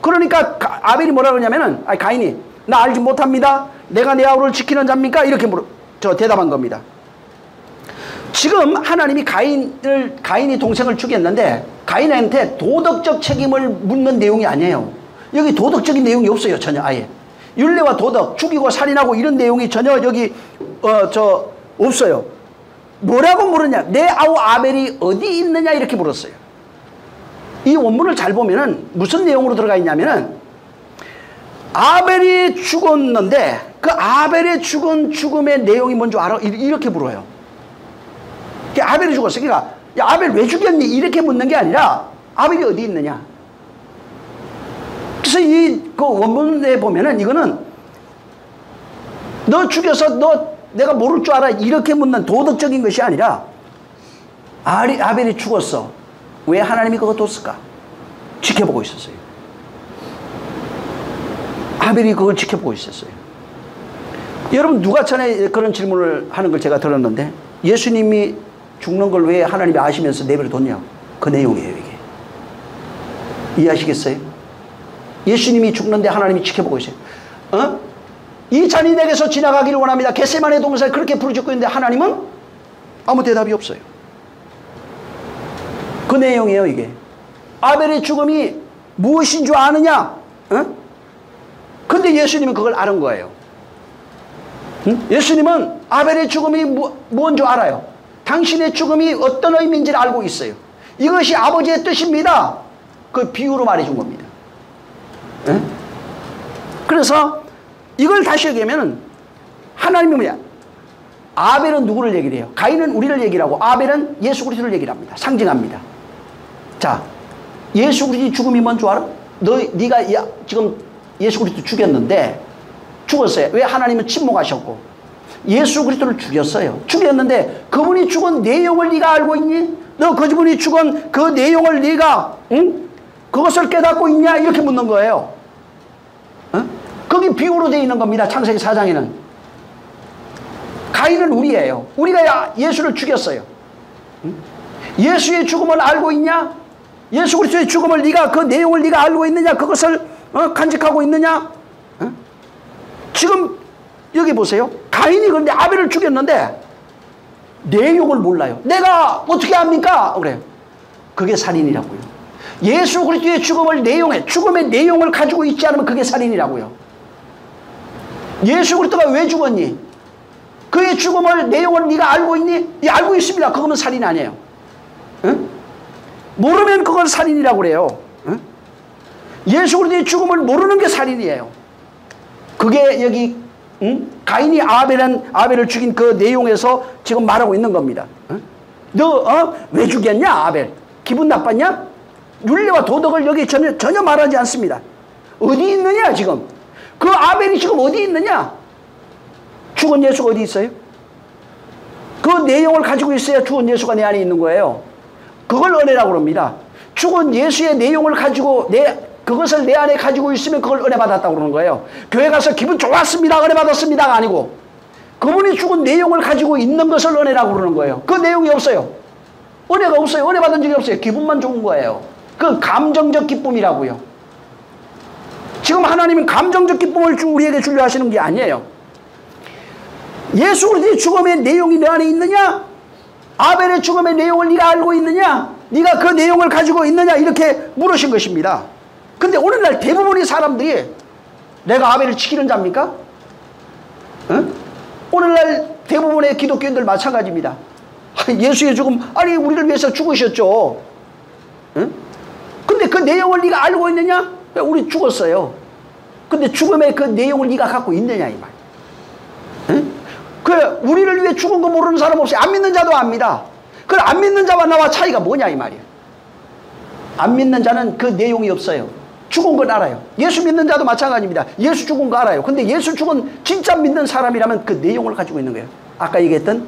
S1: 그러니까 아벨이 뭐라 그러냐면은 가인이 나 알지 못합니다. 내가 내 아우를 지키는 자입니까? 이렇게 대답한 겁니다. 지금 하나님이 가인이 동생을 죽였는데 가인한테 도덕적 책임을 묻는 내용이 아니에요. 여기 도덕적인 내용이 없어요. 전혀 아예. 율례와 도덕, 죽이고 살인하고 이런 내용이 전혀 여기 없어요. 뭐라고 물었냐? 내 아우 아벨이 어디 있느냐 이렇게 물었어요. 이 원문을 잘 보면은 무슨 내용으로 들어가 있냐면은 아벨이 죽었는데 그 아벨의 죽은 죽음의 내용이 뭔지 알아? 이렇게 물어요. 아벨이 죽었어. 그러니까 야 아벨 왜 죽였니? 이렇게 묻는 게 아니라 아벨이 어디 있느냐. 그래서 그 원문에 보면은 이거는 너 죽여서 내가 모를 줄 알아 이렇게 묻는 도덕적인 것이 아니라 아벨이 죽었어. 왜 하나님이 그거 뒀을까? 지켜보고 있었어요. 아벨이 그걸 지켜보고 있었어요. 여러분 누가 전에 그런 질문을 하는 걸 제가 들었는데 예수님이 죽는 걸 왜 하나님이 아시면서 내버려 뒀냐? 그 내용이에요 이게. 이해하시겠어요? 예수님이 죽는데 하나님이 지켜보고 있어요. 이 잔이 내게서 지나가기를 원합니다. 겟세마네 동산에 그렇게 부르짖고 있는데 하나님은 아무 대답이 없어요. 그 내용이에요 이게. 아벨의 죽음이 무엇인 줄 아느냐? 근데 예수님은 그걸 아는 거예요. 예수님은 아벨의 죽음이 뭔 줄 알아요. 당신의 죽음이 어떤 의미인지를 알고 있어요. 이것이 아버지의 뜻입니다. 그 비유로 말해준 겁니다. 그래서 이걸 다시 얘기하면 하나님이 뭐냐? 아벨은 누구를 얘기를 해요? 가인은 우리를 얘기를 하고 아벨은 예수 그리스도를 얘기를 합니다. 상징합니다. 자, 예수 그리스도의 죽음이 뭔 줄 알아? 네가 지금 예수 그리스도 죽였는데 죽었어요. 왜? 하나님은 침묵하셨고 예수 그리스도를 죽였어요. 죽였는데 그분이 죽은 내용을 네가 알고 있니? 너 그분이 죽은 그 내용을 네가 그것을 깨닫고 있냐? 이렇게 묻는 거예요. 거기 비유로 되어 있는 겁니다. 창세기 4장에는. 가인은 우리예요. 우리가 예수를 죽였어요. 예수의 죽음을 알고 있냐? 예수 그리스도의 죽음을 네가 그 내용을 네가 알고 있느냐? 그것을 간직하고 있느냐? 지금 여기 보세요. 가인이 그런데 아벨을 죽였는데 내용을 몰라요. 내가 어떻게 합니까? 그래요. 그게 살인이라고요. 예수 그리스도의 죽음의 내용을 가지고 있지 않으면 그게 살인이라고요. 예수 그리스도가 왜 죽었니? 그의 죽음을 내용을 네가 알고 있니? 예, 알고 있습니다. 그거면 살인 아니에요. 응? 모르면 그걸 살인이라고 그래요. 응? 예수 그리스도의 죽음을 모르는 게 살인이에요. 그게 여기 가인이 아벨을 죽인 그 내용에서 지금 말하고 있는 겁니다. 너 왜 죽였냐 아벨? 기분 나빴냐? 윤리와 도덕을 여기 전혀 말하지 않습니다. 어디 있느냐 지금? 그 아벨이 지금 어디 있느냐? 죽은 예수가 어디 있어요? 그 내용을 가지고 있어야 죽은 예수가 내 안에 있는 거예요. 그걸 은혜라고 합니다. 죽은 예수의 내용을 가지고 그것을 내 안에 가지고 있으면 그걸 은혜 받았다고 그러는 거예요. 교회 가서 기분 좋았습니다, 은혜 받았습니다가 아니고 그분이 죽은 내용을 가지고 있는 것을 은혜라고 그러는 거예요. 그 내용이 없어요. 은혜가 없어요. 은혜 받은 적이 없어요. 기분만 좋은 거예요. 그 감정적 기쁨이라고요. 지금 하나님은 감정적 기쁨을 우리에게 주려 하시는 게 아니에요. 예수 그리스도의 죽음의 내용이 내 안에 있느냐? 아벨의 죽음의 내용을 네가 알고 있느냐? 네가 그 내용을 가지고 있느냐? 이렇게 물으신 것입니다. 근데 오늘날 대부분의 사람들이 내가 아벨을 지키는 자입니까? 응? 오늘날 대부분의 기독교인들 마찬가지입니다. 예수의 죽음, 아니 우리를 위해서 죽으셨죠. 응? 근데 그 내용을 네가 알고 있느냐? 우리 죽었어요. 근데 죽음의 그 내용을 네가 갖고 있느냐 이 말. 응? 그 우리를 위해 죽은 거 모르는 사람 없어요. 안 믿는 자도 압니다. 그 안 믿는 자와 나와 차이가 뭐냐 이 말이에요. 안 믿는 자는 그 내용이 없어요. 죽은 건 알아요. 예수 믿는 자도 마찬가지입니다. 예수 죽은 거 알아요. 근데 예수 죽은 진짜 믿는 사람이라면 그 내용을 가지고 있는 거예요. 아까 얘기했던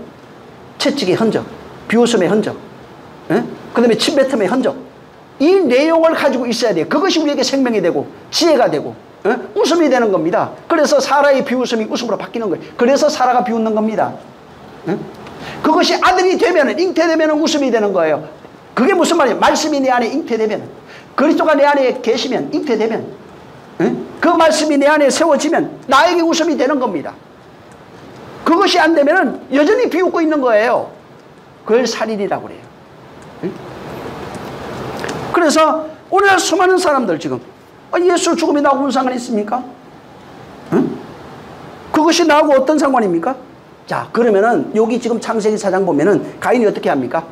S1: 채찍의 흔적, 비웃음의 흔적, 그 다음에 침뱉음의 흔적, 이 내용을 가지고 있어야 돼요. 그것이 우리에게 생명이 되고 지혜가 되고 웃음이 되는 겁니다. 그래서 사라의 비웃음이 웃음으로 바뀌는 거예요. 그래서 사라가 비웃는 겁니다. 그것이 아들이 되면 잉태되면 웃음이 되는 거예요. 그게 무슨 말이에요? 말씀이 내 안에 잉태되면, 그리스도가 내 안에 계시면, 잉태되면, 그 말씀이 내 안에 세워지면 나에게 웃음이 되는 겁니다. 그것이 안 되면 여전히 비웃고 있는 거예요. 그걸 살인이라고 그래요. 그래서 오늘 수많은 사람들 지금 예수 죽음이 나하고 무슨 상관이 있습니까? 그것이 나하고 어떤 상관입니까? 자, 그러면은 여기 지금 창세기 4장 보면은 가인이 어떻게 합니까?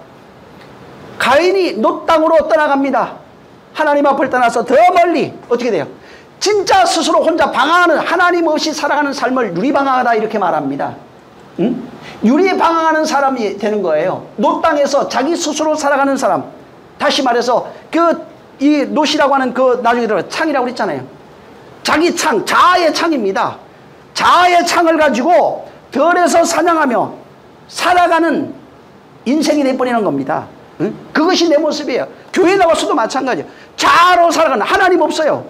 S1: 가인이 노 땅으로 떠나갑니다. 하나님 앞을 떠나서 더 멀리 어떻게 돼요? 진짜 스스로 혼자 방황하는, 하나님 없이 살아가는 삶을 유리방황하다 이렇게 말합니다. 유리방황하는 사람이 되는 거예요. 노 땅에서 자기 스스로 살아가는 사람. 다시 말해서 이 롯이라고 하는 그 나중에 들어가 창이라고 그랬잖아요. 자기 창, 자아의 창입니다. 자아의 창을 가지고 들에서 사냥하며 살아가는 인생이 돼버리는 겁니다. 그것이 내 모습이에요. 교회 나와서도 마찬가지예요. 자아로 살아가는, 하나님 없어요.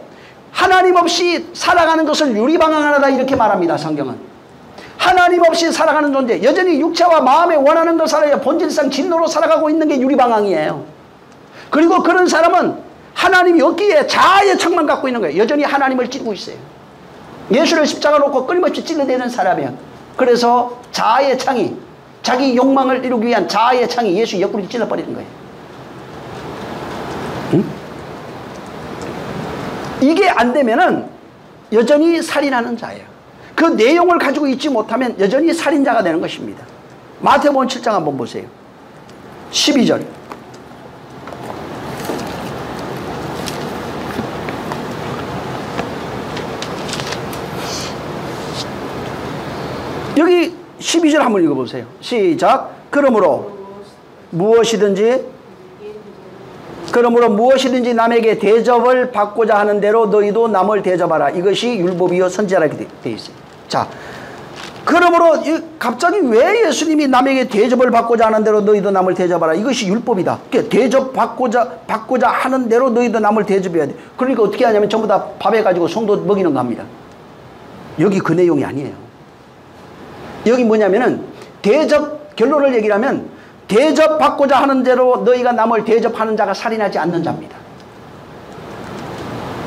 S1: 하나님 없이 살아가는 것을 유리방황하다 이렇게 말합니다. 성경은. 하나님 없이 살아가는 존재, 여전히 육체와 마음에 원하는 걸 살아야 본질상 진노로 살아가고 있는 게 유리방황이에요. 그리고 그런 사람은 하나님이 없기에 자아의 창만 갖고 있는 거예요. 여전히 하나님을 찌르고 있어요. 예수를 십자가 놓고 끊임없이 찔러대는 사람이에요. 그래서 자아의 창이, 자기 욕망을 이루기 위한 자아의 창이 예수 옆구리 찔러버리는 거예요. 이게 안 되면은 여전히 살인하는 자예요. 그 내용을 가지고 있지 못하면 여전히 살인자가 되는 것입니다. 마태복음 7장 한번 보세요. 12절. 여기 12절 한번 읽어보세요. 시작. 그러므로 무엇이든지 그러므로 무엇이든지 남에게 대접을 받고자 하는 대로 너희도 남을 대접하라. 이것이 율법이요 선지자라 되어 있어요. 자, 그러므로 갑자기 왜 예수님이 남에게 대접을 받고자 하는 대로 너희도 남을 대접하라. 이것이 율법이다. 대접받고자 하는 대로 너희도 남을 대접해야 돼. 그러니까 어떻게 하냐면 전부 다 밥해가지고 성도 먹이는 거 합니다. 여기 그 내용이 아니에요. 여기 뭐냐면은 결론을 얘기를 하면 대접받고자 하는 대로 너희가 남을 대접하는 자가 살인하지 않는 자입니다.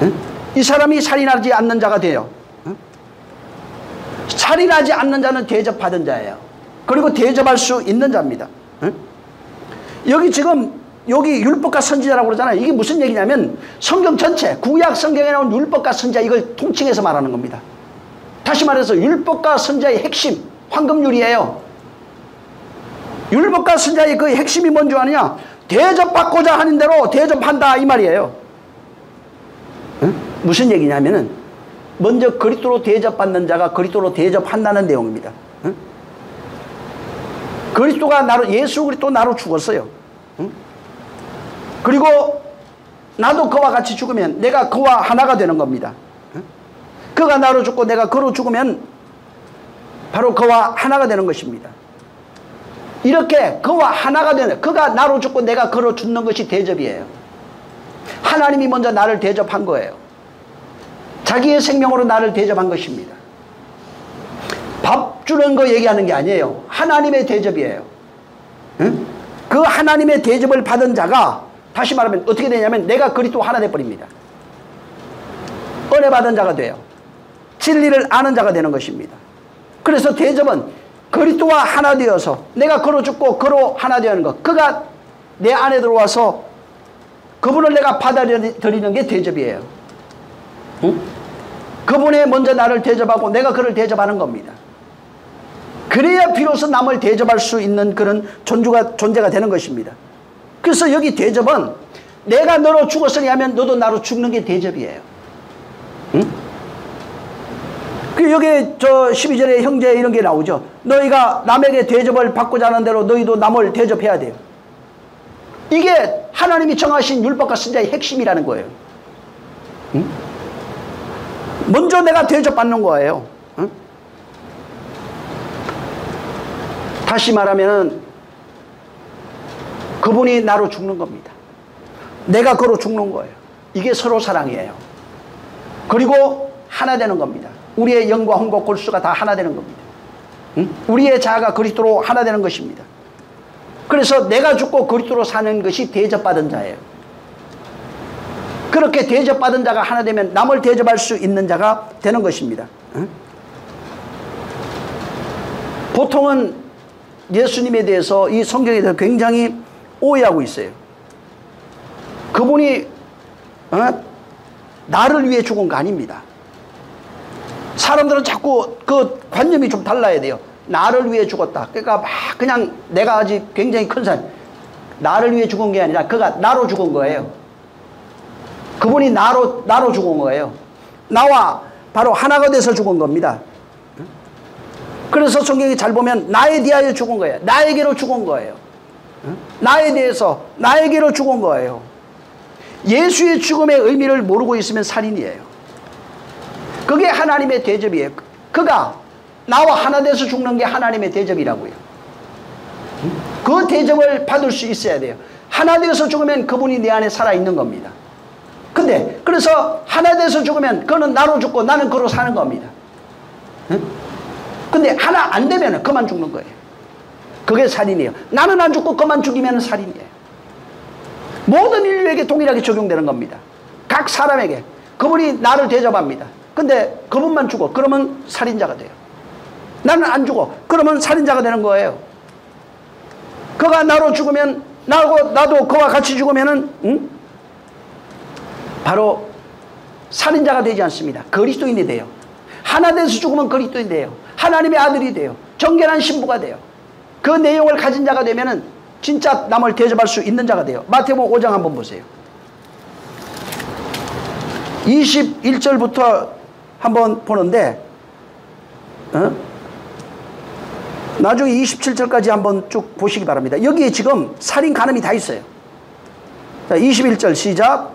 S1: 응? 이 사람이 살인하지 않는 자가 돼요. 응? 살인하지 않는 자는 대접받은 자예요. 그리고 대접할 수 있는 자입니다. 응? 여기 율법과 선지자라고 그러잖아요. 이게 무슨 얘기냐면 성경 전체, 구약 성경에 나온 율법과 선지자 이걸 통칭해서 말하는 겁니다. 다시 말해서 율법과 선지자의 핵심, 황금률이에요. 율법과 선지자의 그 핵심이 뭔지 아느냐? 대접받고자 하는 대로 대접한다 이 말이에요. 응? 무슨 얘기냐면은 먼저 그리스도로 대접받는 자가 그리스도로 대접한다는 내용입니다. 응? 예수 그리스도 나로 죽었어요. 응? 그리고 나도 그와 같이 죽으면 내가 그와 하나가 되는 겁니다. 응? 그가 나로 죽고 내가 그로 죽으면 바로 그와 하나가 되는 것입니다. 이렇게 그와 하나가 되는, 그가 나로 죽고 내가 그로 죽는 것이 대접이에요. 하나님이 먼저 나를 대접한 거예요. 자기의 생명으로 나를 대접한 것입니다. 밥 주는 거 얘기하는 게 아니에요. 하나님의 대접이에요. 응? 그 하나님의 대접을 받은 자가 다시 말하면 어떻게 되냐면 내가 그리스도 하나 돼버립니다. 은혜 받은 자가 돼요. 진리를 아는 자가 되는 것입니다. 그래서 대접은 그리스도와 하나 되어서 내가 그로 죽고 그로 하나 되는 것, 그가 내 안에 들어와서 그분을 내가 받아들이는 게 대접이에요. 응? 그분이 먼저 나를 대접하고 내가 그를 대접하는 겁니다. 그래야 비로소 남을 대접할 수 있는 그런 존재가 되는 것입니다. 그래서 여기 대접은 내가 너로 죽었으니 하면 너도 나로 죽는 게 대접이에요. 응? 여기 12절에 형제 이런 게 나오죠. 너희가 남에게 대접을 받고자 하는 대로 너희도 남을 대접해야 돼요. 이게 하나님이 정하신 율법과 선지자의 핵심이라는 거예요. 응? 먼저 내가 대접받는 거예요. 응? 다시 말하면 그분이 나로 죽는 겁니다. 내가 그로 죽는 거예요. 이게 서로 사랑이에요. 그리고 하나 되는 겁니다. 우리의 영과 혼과 골수가 다 하나 되는 겁니다. 응? 우리의 자아가 그리스도로 하나 되는 것입니다. 그래서 내가 죽고 그리스도로 사는 것이 대접받은 자예요. 그렇게 대접받은 자가 하나 되면 남을 대접할 수 있는 자가 되는 것입니다. 응? 보통은 예수님에 대해서 이 성경에 대해서 굉장히 오해하고 있어요. 그분이 나를 위해 죽은 거 아닙니다. 사람들은 자꾸 그 관념이 좀 달라야 돼요. 나를 위해 죽었다. 그러니까 막 그냥 내가 아직 굉장히 큰 사람, 나를 위해 죽은 게 아니라 그가 나로 죽은 거예요. 그분이 나로 죽은 거예요. 나와 바로 하나가 돼서 죽은 겁니다. 그래서 성경이 잘 보면 나에 대하여 죽은 거예요. 나에게로 죽은 거예요. 나에 대해서 나에게로 죽은 거예요. 예수의 죽음의 의미를 모르고 있으면 살인이에요. 그게 하나님의 대접이에요. 그가 나와 하나 돼서 죽는 게 하나님의 대접이라고요. 그 대접을 받을 수 있어야 돼요. 하나 돼서 죽으면 그분이 내 안에 살아있는 겁니다. 근데 그래서 하나 돼서 죽으면 그는 나로 죽고 나는 그로 사는 겁니다. 근데 하나 안 되면 그만 죽는 거예요. 그게 살인이에요. 나는 안 죽고 그만 죽이면 살인이에요. 모든 인류에게 동일하게 적용되는 겁니다. 각 사람에게. 그분이 나를 대접합니다. 근데 그분만 죽어. 그러면 살인자가 돼요. 나는 안 죽어. 그러면 살인자가 되는 거예요. 그가 나로 죽으면 나도 그와 같이 죽으면은 바로 살인자가 되지 않습니다. 그리스도인이 돼요. 하나 돼서 죽으면 그리스도인이 돼요. 하나님의 아들이 돼요. 정결한 신부가 돼요. 그 내용을 가진 자가 되면은 진짜 남을 대접할 수 있는 자가 돼요. 마태복음 5장 한번 보세요. 21절부터 한번 보는데 나중에 27절까지 한번 쭉 보시기 바랍니다. 여기에 지금 살인 간음이 다 있어요. 자, 21절 시작.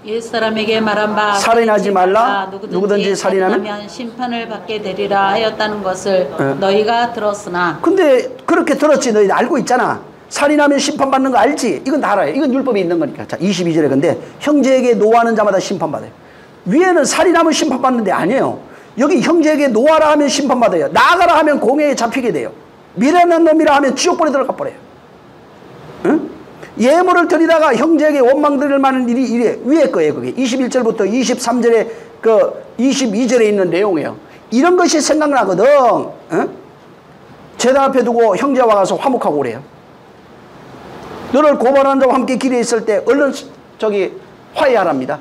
S2: 옛 사람에게 말한 바
S1: 살인하지 말라.
S2: 누구든지 살인하면 심판을 받게 되리라 하였다는 것을 너희가 들었으나.
S1: 근데 그렇게 들었지. 너희 알고 있잖아. 살인하면 심판받는 거 알지? 이건 다 알아요. 이건 율법에 있는 거니까. 자, 22절에 근데 형제에게 노하는 자마다 심판받아요. 위에는 살인하면 심판받는데 아니에요. 여기 형제에게 노하라 하면 심판받아요. 나가라 하면 공회에 잡히게 돼요. 미련한 놈이라 하면 지옥불에 들어가 버려요. 응? 예물을 드리다가 형제에게 원망 드릴 만한 일이 이래 위에 거예요. 그게 21절부터 23절에 그 22절에 있는 내용이에요. 이런 것이 생각나거든. 응? 제단 앞에 두고 형제와 가서 화목하고 그래요. 너를 고발하는 자와 함께 길에 있을 때 얼른 저기 화해하랍니다.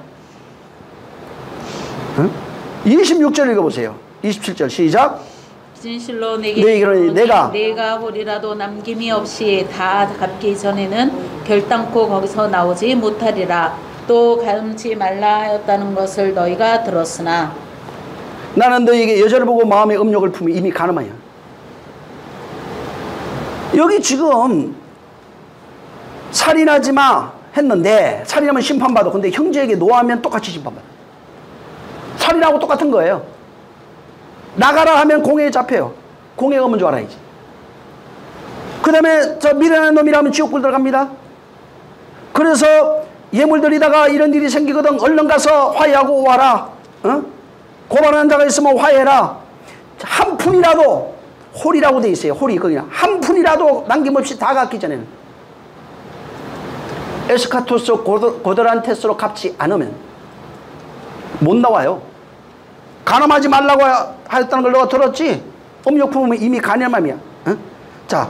S1: 응? 26절 읽어보세요. 27절 시작.
S2: 진실로 내게
S1: 이르노니
S2: 내가 홀이라도 남김이 없이 다 갚기 전에는 결단코 거기서 나오지 못하리라. 또 가늠치 말라 하였다는 것을 너희가 들었으나
S1: 나는 너희에게 여자를 보고 마음의 음욕을 품이 이미 가늠하여. 여기 지금 살인하지 마 했는데 살인하면 심판받아. 근데 형제에게 노하면 똑같이 심판받아. 살인하고 똑같은 거예요. 나가라 하면 공회에 잡혀요. 공회가 오면 줄 알아야지. 그 다음에 저 미련한 놈이라면 지옥불 들어갑니다. 그래서 예물 드리다가 이런 일이 생기거든 얼른 가서 화해하고 와라. 어? 고발하는 자가 있으면 화해해라. 한 푼이라도 홀이라고 돼 있어요. 홀이 거기나 한 푼이라도 남김없이 다 갚기 전에는 에스카토스 고드란테스로 갚지 않으면 못 나와요. 간음하지 말라고 하였다는 걸 너가 들었지? 음욕 품으면 이미 간음함이야. 어? 자,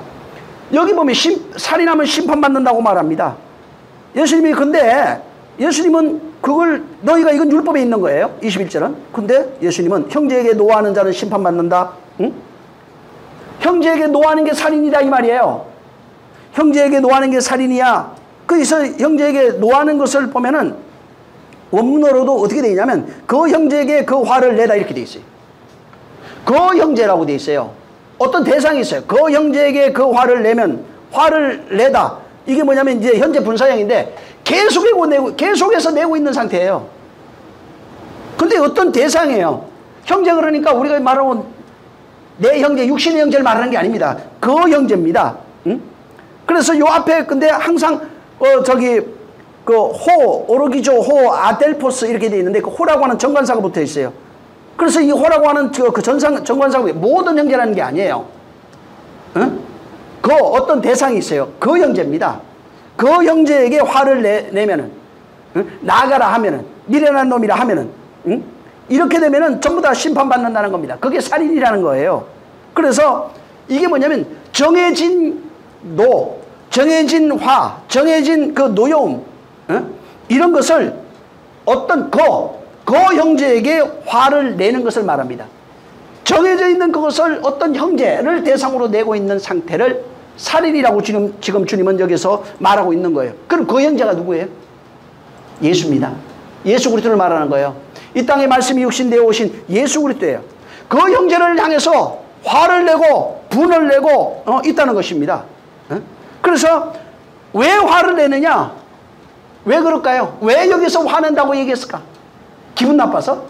S1: 여기 보면 살인하면 심판받는다고 말합니다. 예수님이 근데 예수님은 그걸 너희가 이건 율법에 있는 거예요. 21절은. 근데 예수님은 형제에게 노하는 자는 심판받는다. 응? 형제에게 노하는 게 살인이다 이 말이에요. 형제에게 노하는 게 살인이야. 그래서 형제에게 노하는 것을 보면은 원문으로도 어떻게 되어 있냐면 그 형제에게 그 화를 내다 이렇게 되어 있어요. 그 형제라고 되어 있어요. 어떤 대상이 있어요. 그 형제에게 그 화를 내면 화를 내다. 이게 뭐냐면 이제 현재 분사형인데 계속해서 내고 있는 상태예요. 근데 어떤 대상이에요. 형제 그러니까 우리가 말하면 내 형제, 육신의 형제를 말하는 게 아닙니다. 그 형제입니다. 응? 그래서 요 앞에 근데 항상 그 호, 오르기조, 호, 아델포스 이렇게 되어 있는데 그 호라고 하는 정관사가 붙어 있어요. 그래서 이 호라고 하는 그 정관사가 모든 형제라는 게 아니에요. 응? 그 어떤 대상이 있어요. 그 형제입니다. 그 형제에게 화를 내면은, 응? 나가라 하면은, 미련한 놈이라 하면은, 응? 이렇게 되면은 전부 다 심판받는다는 겁니다. 그게 살인이라는 거예요. 그래서 이게 뭐냐면 정해진 노, 정해진 화, 정해진 그 노여움, 응? 이런 것을 어떤 그 형제에게 화를 내는 것을 말합니다. 정해져 있는 그것을 어떤 형제를 대상으로 내고 있는 상태를 살인이라고 지금 주님은 여기서 말하고 있는 거예요. 그럼 그 형제가 누구예요? 예수입니다. 예수 그리스도를 말하는 거예요. 이 땅에 말씀이 육신되어 오신 예수 그리스도예요. 그 형제를 향해서 화를 내고 분을 내고 있다는 것입니다. 그래서 왜 화를 내느냐? 왜 그럴까요? 왜 여기서 화낸다고 얘기했을까? 기분 나빠서?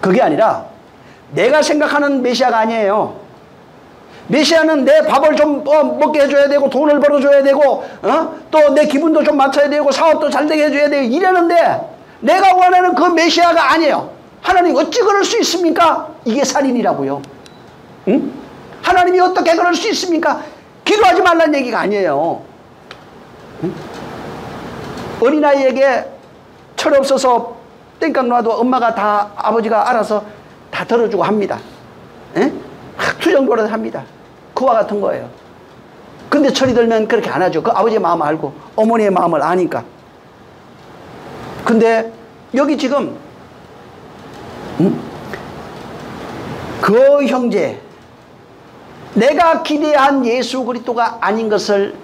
S1: 그게 아니라 내가 생각하는 메시아가 아니에요. 메시아는 내 밥을 좀 먹게 해줘야 되고 돈을 벌어줘야 되고 또 내 기분도 좀 맞춰야 되고 사업도 잘 되게 해줘야 되고 이러는데 내가 원하는 그 메시아가 아니에요. 하나님 어찌 그럴 수 있습니까? 이게 살인이라고요. 응? 하나님이 어떻게 그럴 수 있습니까? 기도하지 말라는 얘기가 아니에요. 응? 어린아이에게 철 없어서 땡깡 놔도 엄마가 다 아버지가 알아서 다 들어주고 합니다. 투정벌을 합니다. 그와 같은 거예요. 근데 철이 들면 그렇게 안 하죠. 그 아버지의 마음을 알고 어머니의 마음을 아니까. 근데 여기 지금 그 형제, 내가 기대한 예수 그리스도가 아닌 것을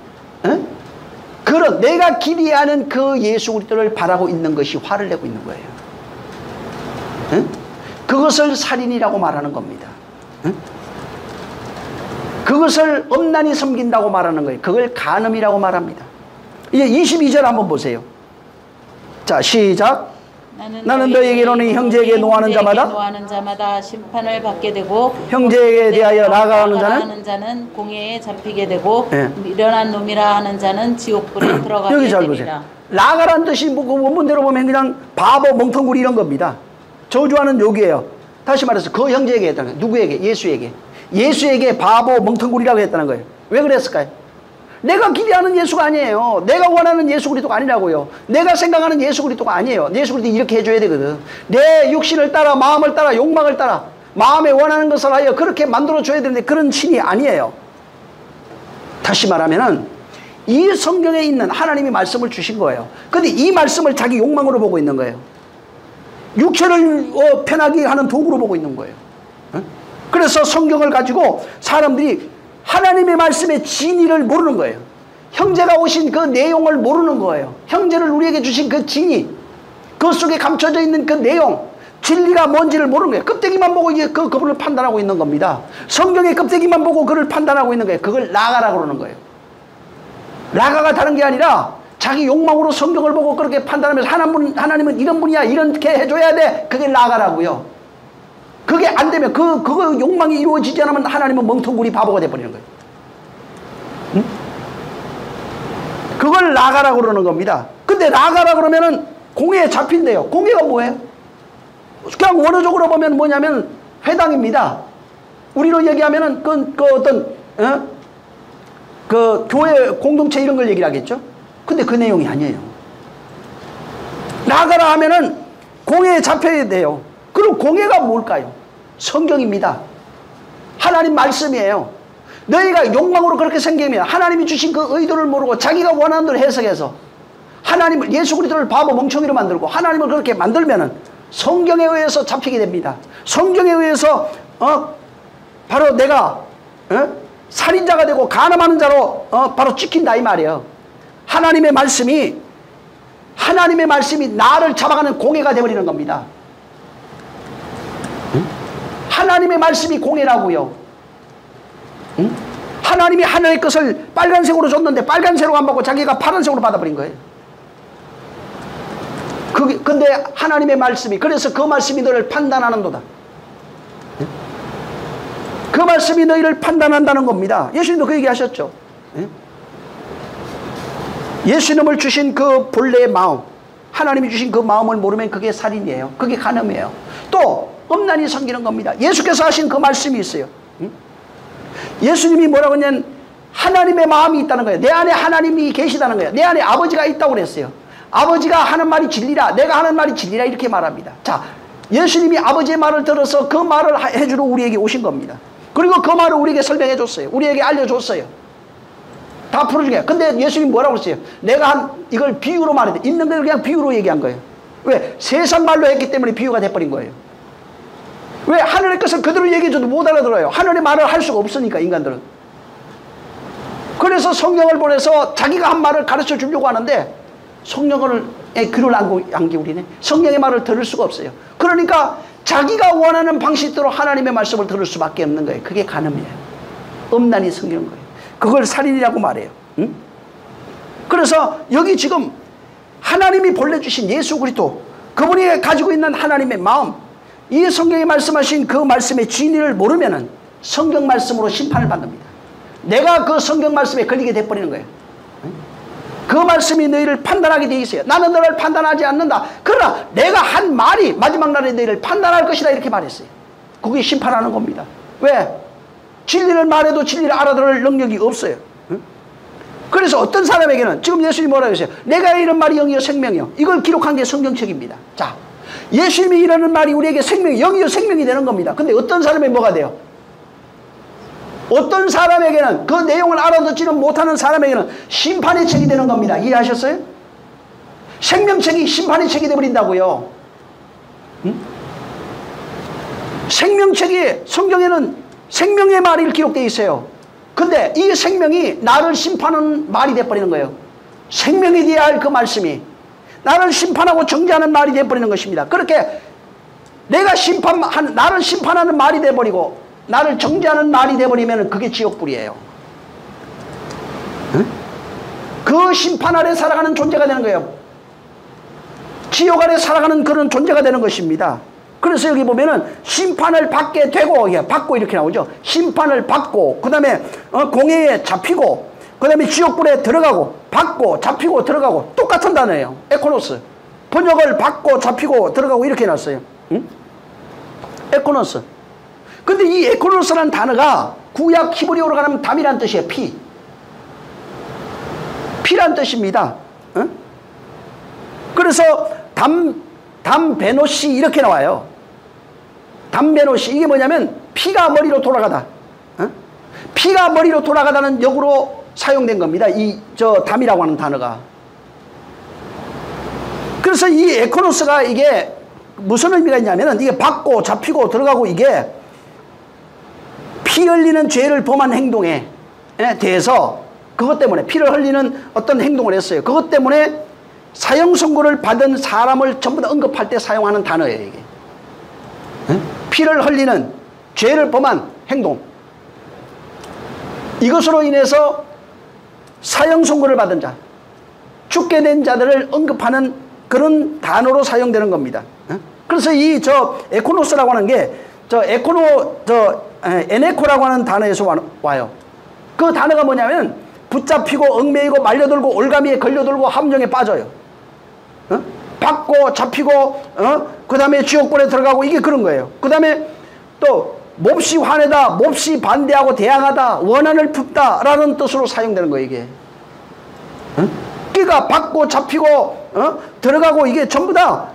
S1: 그런 내가 기대하는 그 예수 그리스도를 바라고 있는 것이 화를 내고 있는 거예요. 그것을 살인이라고 말하는 겁니다. 그것을 엄란히 섬긴다고 말하는 거예요. 그걸 간음이라고 말합니다. 이제 22절 한번 보세요. 자, 시작. 나는 너에게로는 형제에게 노하는 자마다
S2: 심판을 받게 되고
S1: 형제에게 대하여 나아가는
S2: 자는 공회에 잡히게 되고
S1: 예.
S2: 미련한 놈이라 하는 자는 지옥불에 들어가게
S1: 여기 잘
S2: 되리라.
S1: 보세요. 나가라는 뜻이 뭐 그 원문대로 보면 그냥 바보, 멍텅구리 이런 겁니다. 저주하는 욕이에요. 다시 말해서 그 형제에게 했다는 거예요. 누구에게? 예수에게. 예수에게 바보, 멍텅구리라고 했다는 거예요. 왜 그랬을까요? 내가 기대하는 예수가 아니에요. 내가 원하는 예수 그리스도가 아니라고요. 내가 생각하는 예수 그리스도가 아니에요. 예수 그리스도 이렇게 해줘야 되거든. 내 육신을 따라, 마음을 따라, 욕망을 따라, 마음에 원하는 것을 하여 그렇게 만들어줘야 되는데 그런 신이 아니에요. 다시 말하면은 이 성경에 있는 하나님이 말씀을 주신 거예요. 근데 이 말씀을 자기 욕망으로 보고 있는 거예요. 육체를 편하게 하는 도구로 보고 있는 거예요. 그래서 성경을 가지고 사람들이 하나님의 말씀의 진리를 모르는 거예요. 형제가 오신 그 내용을 모르는 거예요. 형제를 우리에게 주신 그 진리, 그 속에 감춰져 있는 그 내용, 진리가 뭔지를 모르는 거예요. 껍데기만 보고 이제 그분을 판단하고 있는 겁니다. 성경의 껍데기만 보고 그를 판단하고 있는 거예요. 그걸 라가라고 그러는 거예요. 라가가 다른 게 아니라 자기 욕망으로 성경을 보고 그렇게 판단하면서 하나님은 이런 분이야, 이렇게 해줘야 돼. 그게 라가라고요. 그게 안 되면 그거 욕망이 이루어지지 않으면 하나님은 멍텅구리 바보가 돼버리는 거예요. 응? 그걸 라가라고 그러는 겁니다. 근데 라가라고 그러면은 공회에 잡힌대요. 공회가 뭐예요? 그냥 원어적으로 보면 뭐냐면 회당입니다. 우리로 얘기하면은 그 어떤 그 교회 공동체 이런 걸 얘기를 하겠죠. 근데 그 내용이 아니에요. 라가라 하면은 공회에 잡혀야 돼요. 그럼 공회가 뭘까요? 성경입니다. 하나님 말씀이에요. 너희가 욕망으로 그렇게 생기면 하나님이 주신 그 의도를 모르고 자기가 원하는 대로 해석해서 하나님을, 예수 그리스도를 바보 멍청이로 만들고 하나님을 그렇게 만들면은 성경에 의해서 잡히게 됩니다. 성경에 의해서 바로 내가 살인자가 되고 간음하는 자로 바로 찍힌다 이 말이에요. 하나님의 말씀이 나를 잡아가는 공회가 되어버리는 겁니다. 하나님의 말씀이 공회라고요. 응? 하나님이 하늘의 것을 빨간색으로 줬는데 빨간색으로 안 받고 자기가 파란색으로 받아버린 거예요. 근데 하나님의 말씀이, 그래서 그 말씀이 너를 판단하는도다. 응? 그 말씀이 너희를 판단한다는 겁니다. 예수님도 그 얘기 하셨죠. 응? 예수님을 주신 그 본래의 마음, 하나님이 주신 그 마음을 모르면 그게 살인이에요. 그게 간음이에요. 또 엄난히 섬기는 겁니다. 예수께서 하신 그 말씀이 있어요. 응? 예수님이 뭐라고 했냐면 하나님의 마음이 있다는 거예요. 내 안에 하나님이 계시다는 거예요. 내 안에 아버지가 있다고 그랬어요. 아버지가 하는 말이 진리라, 내가 하는 말이 진리라 이렇게 말합니다. 자, 예수님이 아버지의 말을 들어서 그 말을 해주러 우리에게 오신 겁니다. 그리고 그 말을 우리에게 설명해 줬어요. 우리에게 알려줬어요. 다 풀어주게. 근데 예수님이 뭐라고 했어요? 내가 이걸 비유로 말해야 돼. 있는 걸 그냥 비유로 얘기한 거예요. 왜? 세상 말로 했기 때문에 비유가 돼버린 거예요. 왜? 하늘의 것을 그대로 얘기해줘도 못 알아들어요. 하늘의 말을 할 수가 없으니까 인간들은. 그래서 성경을 보내서 자기가 한 말을 가르쳐 주려고 하는데 성령의 귀를 안 기울이네. 성령의 말을 들을 수가 없어요. 그러니까 자기가 원하는 방식대로 하나님의 말씀을 들을 수밖에 없는 거예요. 그게 간음이에요. 엄난히 섬기는 거예요. 그걸 살인이라고 말해요. 응? 그래서 여기 지금 하나님이 본래 주신 예수 그리스도, 그분이 가지고 있는 하나님의 마음, 이 성경에 말씀하신 그 말씀의 진리를 모르면은 성경 말씀으로 심판을 받습니다. 내가 그 성경 말씀에 걸리게 돼버리는 거예요. 그 말씀이 너희를 판단하게 돼 있어요. 나는 너를 판단하지 않는다. 그러나 내가 한 말이 마지막 날에 너희를 판단할 것이다 이렇게 말했어요. 그게 심판하는 겁니다. 왜? 진리를 말해도 진리를 알아들을 능력이 없어요. 그래서 어떤 사람에게는 지금 예수님이 뭐라고 했어요? 내가 이런 말이 영이요 생명이요. 이걸 기록한 게 성경책입니다. 자, 예수님이 이러는 말이 우리에게 생명이, 영이요 생명이 되는 겁니다. 근데 어떤 사람에게 뭐가 돼요? 어떤 사람에게는, 그 내용을 알아듣지는 못하는 사람에게는 심판의 책이 되는 겁니다. 이해하셨어요? 생명책이 심판의 책이 되어버린다고요. 응? 생명책이, 성경에는 생명의 말이 기록되어 있어요. 근데 이 생명이 나를 심판하는 말이 되어버리는 거예요. 생명이 되어야 할 그 말씀이 나를 심판하고 정죄하는 말이 되어버리는 것입니다. 그렇게 나를 심판하는 말이 되어버리고 나를 정죄하는 말이 되어버리면 그게 지옥불이에요. 응? 그 심판 아래 살아가는 존재가 되는 거예요. 지옥 아래 살아가는 그런 존재가 되는 것입니다. 그래서 여기 보면은 심판을 받게 되고, 예, 받고 이렇게 나오죠. 심판을 받고, 그 다음에 공회에 잡히고, 그 다음에 지옥불에 들어가고, 받고, 잡히고, 들어가고, 똑같은 단어예요. 에코노스. 번역을 받고, 잡히고, 들어가고 이렇게 해놨어요. 응? 에코노스. 근데 이 에코노스라는 단어가 구약 히브리어로 가면 담이라는 뜻이에요. 피. 피란 뜻입니다. 응? 그래서 담베노시 이렇게 나와요. 담베노시, 이게 뭐냐면 피가 머리로 돌아가다. 어? 피가 머리로 돌아가다는 역으로 사용된 겁니다. 담이라고 하는 단어가. 그래서 이 에코노스가 이게 무슨 의미가 있냐면은 이게 받고 잡히고 들어가고 이게 피 흘리는 죄를 범한 행동에 대해서 그것 때문에 피를 흘리는 어떤 행동을 했어요. 그것 때문에 사형 선고를 받은 사람을 전부 다 언급할 때 사용하는 단어예요, 이게. 피를 흘리는 죄를 범한 행동. 이것으로 인해서 사형 선고를 받은 자, 죽게 된 자들을 언급하는 그런 단어로 사용되는 겁니다. 그래서 에코노스라고 하는 게 에네코라고 하는 단어에서 와요. 그 단어가 뭐냐면 붙잡히고 얽매이고 말려들고 올가미에 걸려들고 함정에 빠져요. 받고 잡히고 그 다음에 지옥불에 들어가고 이게 그런 거예요. 그 다음에 또 몹시 화내다, 몹시 반대하고 대항하다, 원한을 품다 라는 뜻으로 사용되는 거예요, 이게. 그러니까 받고 잡히고 들어가고 이게 전부 다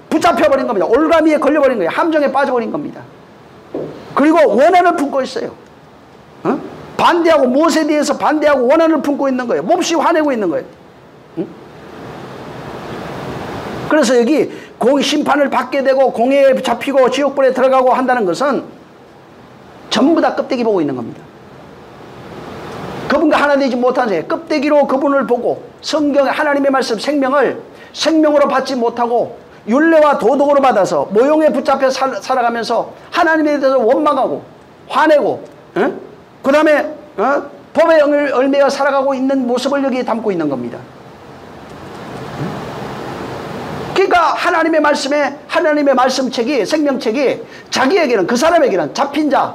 S1: 붙잡혀버린 겁니다. 올가미에 걸려버린 거예요. 함정에 빠져버린 겁니다. 그리고 원한을 품고 있어요. 반대하고, 무엇에 대해서 반대하고 원한을 품고 있는 거예요. 몹시 화내고 있는 거예요. 그래서 여기 심판을 받게 되고 공회에 잡히고 지옥불에 들어가고 한다는 것은 전부 다 껍데기 보고 있는 겁니다. 그분과 하나 되지 못한 자, 껍데기로 그분을 보고 성경의 하나님의 말씀 생명을 생명으로 받지 못하고 율례와 도덕으로 받아서 모형에 붙잡혀 살아가면서 하나님에 대해서 원망하고 화내고 그 다음에 법에 얽매여 살아가고 있는 모습을 여기 담고 있는 겁니다. 그러니까 하나님의 말씀에, 하나님의 말씀책이, 생명책이 자기에게는, 그 사람에게는 잡힌 자,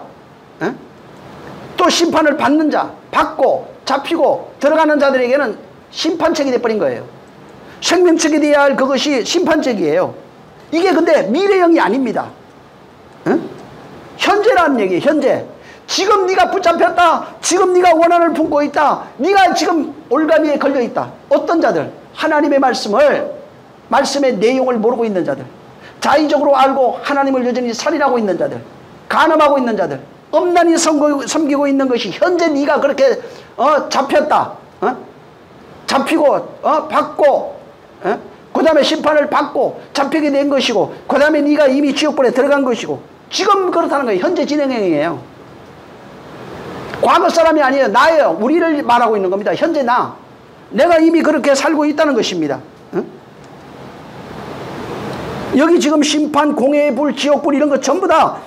S1: 또 심판을 받는 자, 받고 잡히고 들어가는 자들에게는 심판책이 돼버린 거예요. 생명책이 되어야 할 그것이 심판책이에요. 이게 근데 미래형이 아닙니다. 현재라는 얘기예요. 현재. 지금 네가 붙잡혔다. 지금 네가 원한을 품고 있다. 네가 지금 올가미에 걸려있다. 어떤 자들? 하나님의 말씀의 내용을 모르고 있는 자들, 자의적으로 알고 하나님을 여전히 살인하고 있는 자들, 간음하고 있는 자들, 엄란히 섬기고 있는 것이 현재 네가 그렇게 잡혔다, 잡히고 받고 그 다음에 심판을 받고 잡히게 된 것이고 그 다음에 네가 이미 지옥불에 들어간 것이고 지금 그렇다는 거예요. 현재 진행형이에요. 과거 사람이 아니에요. 나예요. 우리를 말하고 있는 겁니다. 현재 내가 이미 그렇게 살고 있다는 것입니다. 여기 지금 심판, 공회의 불, 지옥불 이런 거 전부 다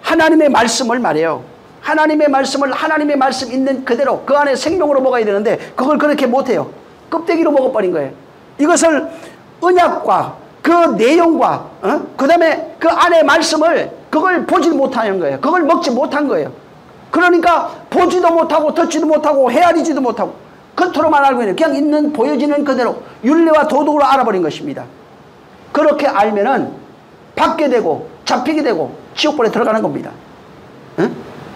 S1: 하나님의 말씀을 말해요. 하나님의 말씀을 하나님의 말씀 있는 그대로 그 안에 생명으로 먹어야 되는데 그걸 그렇게 못해요. 껍데기로 먹어버린 거예요. 이것을 언약과 그 내용과 그 다음에 그 안에 말씀을 그걸 보지 못하는 거예요. 그걸 먹지 못한 거예요. 그러니까 보지도 못하고 듣지도 못하고 헤아리지도 못하고 겉으로만 알고 있는, 그냥 있는 보여지는 그대로 율례와 도덕으로 알아버린 것입니다. 그렇게 알면은 받게 되고 잡히게 되고 지옥불에 들어가는 겁니다.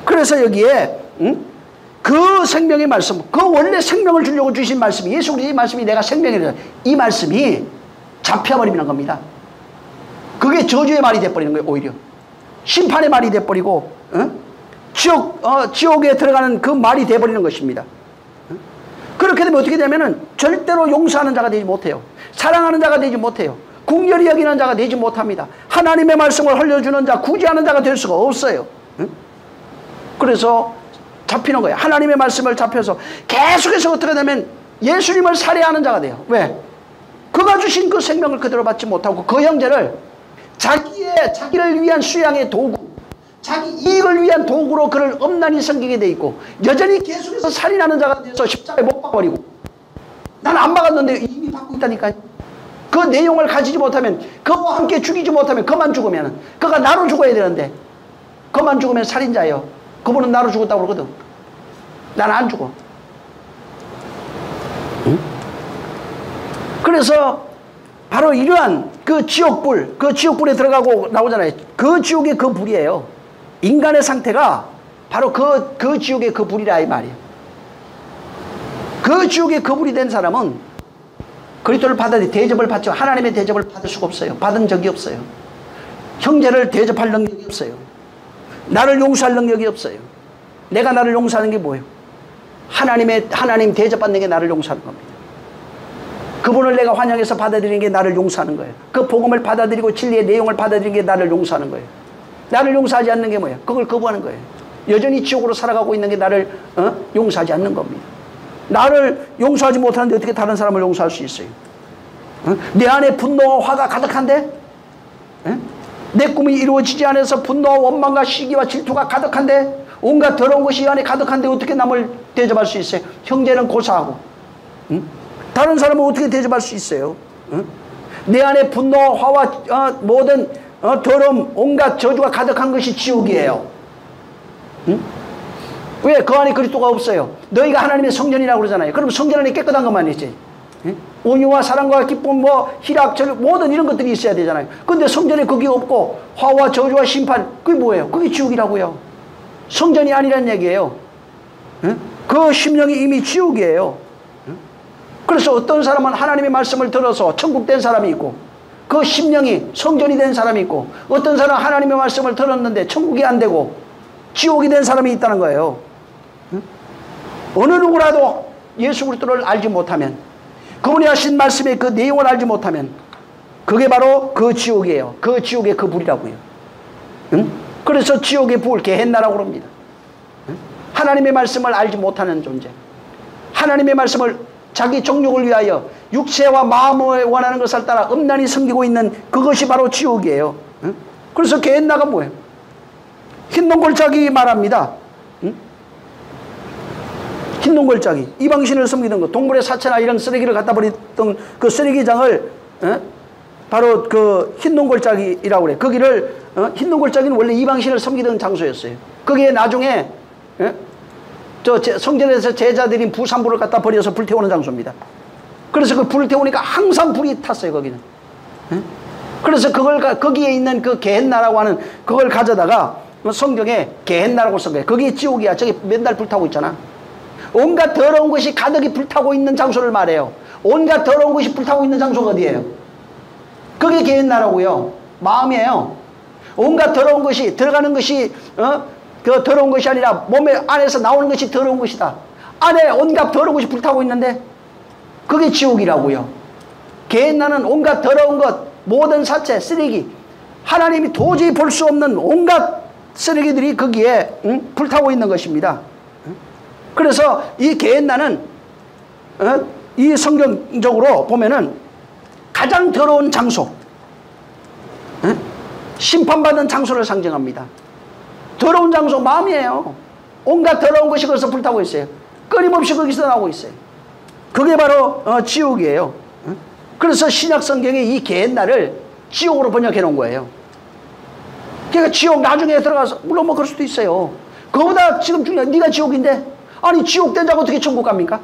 S1: 그래서 여기에 그 생명의 말씀, 그 원래 생명을 주려고 주신 말씀이, 예수 그리스도의 말씀이 내가 생명이라, 이 말씀이 잡혀버리는 겁니다. 그게 저주의 말이 돼버리는 거예요. 오히려 심판의 말이 돼버리고 지옥에 들어가는 그 말이 돼버리는 것입니다. 그렇게 되면 어떻게 되면은 절대로 용서하는 자가 되지 못해요. 사랑하는 자가 되지 못해요. 궁렬히 여기는 자가 되지 못합니다. 하나님의 말씀을 흘려주는 자, 구제하는 자가 될 수가 없어요. 그래서 잡히는 거예요. 하나님의 말씀을 잡혀서 계속해서 어떻게 되면 예수님을 살해하는 자가 돼요. 왜? 그가 주신 그 생명을 그대로 받지 못하고 그 형제를 자기를 위한 수양의 도구, 자기 이익을 위한 도구로 그를 엄란히 섬기게 돼 있고 여전히 계속해서 살인하는 자가 돼서 십자가에 못 박아버리고 나는 안 막았는데 이미 받고 있다니까요. 그 내용을 가지지 못하면, 그와 함께 죽이지 못하면, 그만 죽으면, 그가 나로 죽어야 되는데, 그만 죽으면 살인자예요. 그분은 나로 죽었다고 그러거든. 나는 안 죽어. 응? 그래서 바로 이러한 그 지옥불, 그 지옥불에 들어가고 나오잖아요. 그 지옥의 그 불이에요. 인간의 상태가 바로 그 지옥의 그 불이라 이 말이에요. 그 지옥의 그 불이 된 사람은 그리스도를 받아들이 대접을 받죠. 하나님의 대접을 받을 수가 없어요. 받은 적이 없어요. 형제를 대접할 능력이 없어요. 나를 용서할 능력이 없어요. 내가 나를 용서하는 게 뭐예요? 하나님 대접받는 게 나를 용서하는 겁니다. 그분을 내가 환영해서 받아들이는 게 나를 용서하는 거예요. 그 복음을 받아들이고 진리의 내용을 받아들이는 게 나를 용서하는 거예요. 나를 용서하지 않는 게 뭐예요? 그걸 거부하는 거예요. 여전히 지옥으로 살아가고 있는 게 나를 용서하지 않는 겁니다. 나를 용서하지 못하는데 어떻게 다른 사람을 용서할 수 있어요? 내 안에 분노와 화가 가득한데? 내 꿈이 이루어지지 않아서 분노와 원망과 시기와 질투가 가득한데? 온갖 더러운 것이 이 안에 가득한데 어떻게 남을 대접할 수 있어요? 형제는 고사하고 다른 사람은 어떻게 대접할 수 있어요? 내 안에 분노와 화와 모든 더러움, 온갖 저주가 가득한 것이 지옥이에요. 왜? 그 안에 그리스도가 없어요. 너희가 하나님의 성전이라고 그러잖아요. 그럼 성전 안에 깨끗한 것만 있지. 온유와 사랑과 기쁨, 희락, 모든 이런 것들이 있어야 되잖아요. 근데 성전에 그게 없고 화와 저주와 심판, 그게 뭐예요? 그게 지옥이라고요. 성전이 아니란 얘기예요. 그 심령이 이미 지옥이에요. 그래서 어떤 사람은 하나님의 말씀을 들어서 천국 된 사람이 있고, 그 심령이 성전이 된 사람이 있고, 어떤 사람은 하나님의 말씀을 들었는데 천국이 안 되고 지옥이 된 사람이 있다는 거예요. 어느 누구라도 예수 그리스도를 알지 못하면, 그분이 하신 말씀의 그 내용을 알지 못하면 그게 바로 그 지옥이에요. 그 지옥의 그 불이라고요. 그래서 지옥의 불, 게헨나라고 합니다. 하나님의 말씀을 알지 못하는 존재, 하나님의 말씀을 자기 정욕을 위하여 육체와 마음을 원하는 것을 따라 음란히 섬기고 있는 그것이 바로 지옥이에요. 그래서 게헨나가 뭐예요? 흰동골짜기 말합니다. 흰동골짜기, 이방신을 섬기던 것, 동물의 사체나 이런 쓰레기를 갖다 버렸던 그 쓰레기장을 바로 그 흰동골짜기라고 그래요. 거기를 흰동골짜기는 원래 이방신을 섬기던 장소였어요. 거기에 나중에 성전에서 제자들인 부산불을 갖다 버려서 불태우는 장소입니다. 그래서 그 불을 태우니까 항상 불이 탔어요. 거기는. 그래서 거기에 있는 그 게헨나라고 하는 그걸 가져다가 성경에 게헨나라고 쓴 거예요. 거기에 지옥이야. 저기 맨날 불타고 있잖아. 온갖 더러운 것이 가득히 불타고 있는 장소를 말해요. 온갖 더러운 것이 불타고 있는 장소가 어디예요? 그게 게헨나라고요. 마음이에요. 온갖 더러운 것이 들어가는 것이 그 더러운 것이 아니라 몸의 안에서 나오는 것이 더러운 것이다. 안에 온갖 더러운 것이 불타고 있는데 그게 지옥이라고요. 게헨나는 온갖 더러운 것, 모든 사체, 쓰레기, 하나님이 도저히 볼 수 없는 온갖 쓰레기들이 거기에 불타고 있는 것입니다. 그래서 이 게헨나는 이 성경적으로 보면은 가장 더러운 장소, 심판받는 장소를 상징합니다. 더러운 장소 마음이에요. 온갖 더러운 것이 거기서 불타고 있어요. 끊임없이 거기서 나오고 있어요. 그게 바로 지옥이에요. 그래서 신약 성경에 이 게헨나를 지옥으로 번역해 놓은 거예요. 그러니까 지옥 나중에 들어가서, 물론 뭐 그럴 수도 있어요. 그거보다 지금 중요한, 네가 지옥인데, 아니 지옥 된 자가 어떻게 천국 갑니까?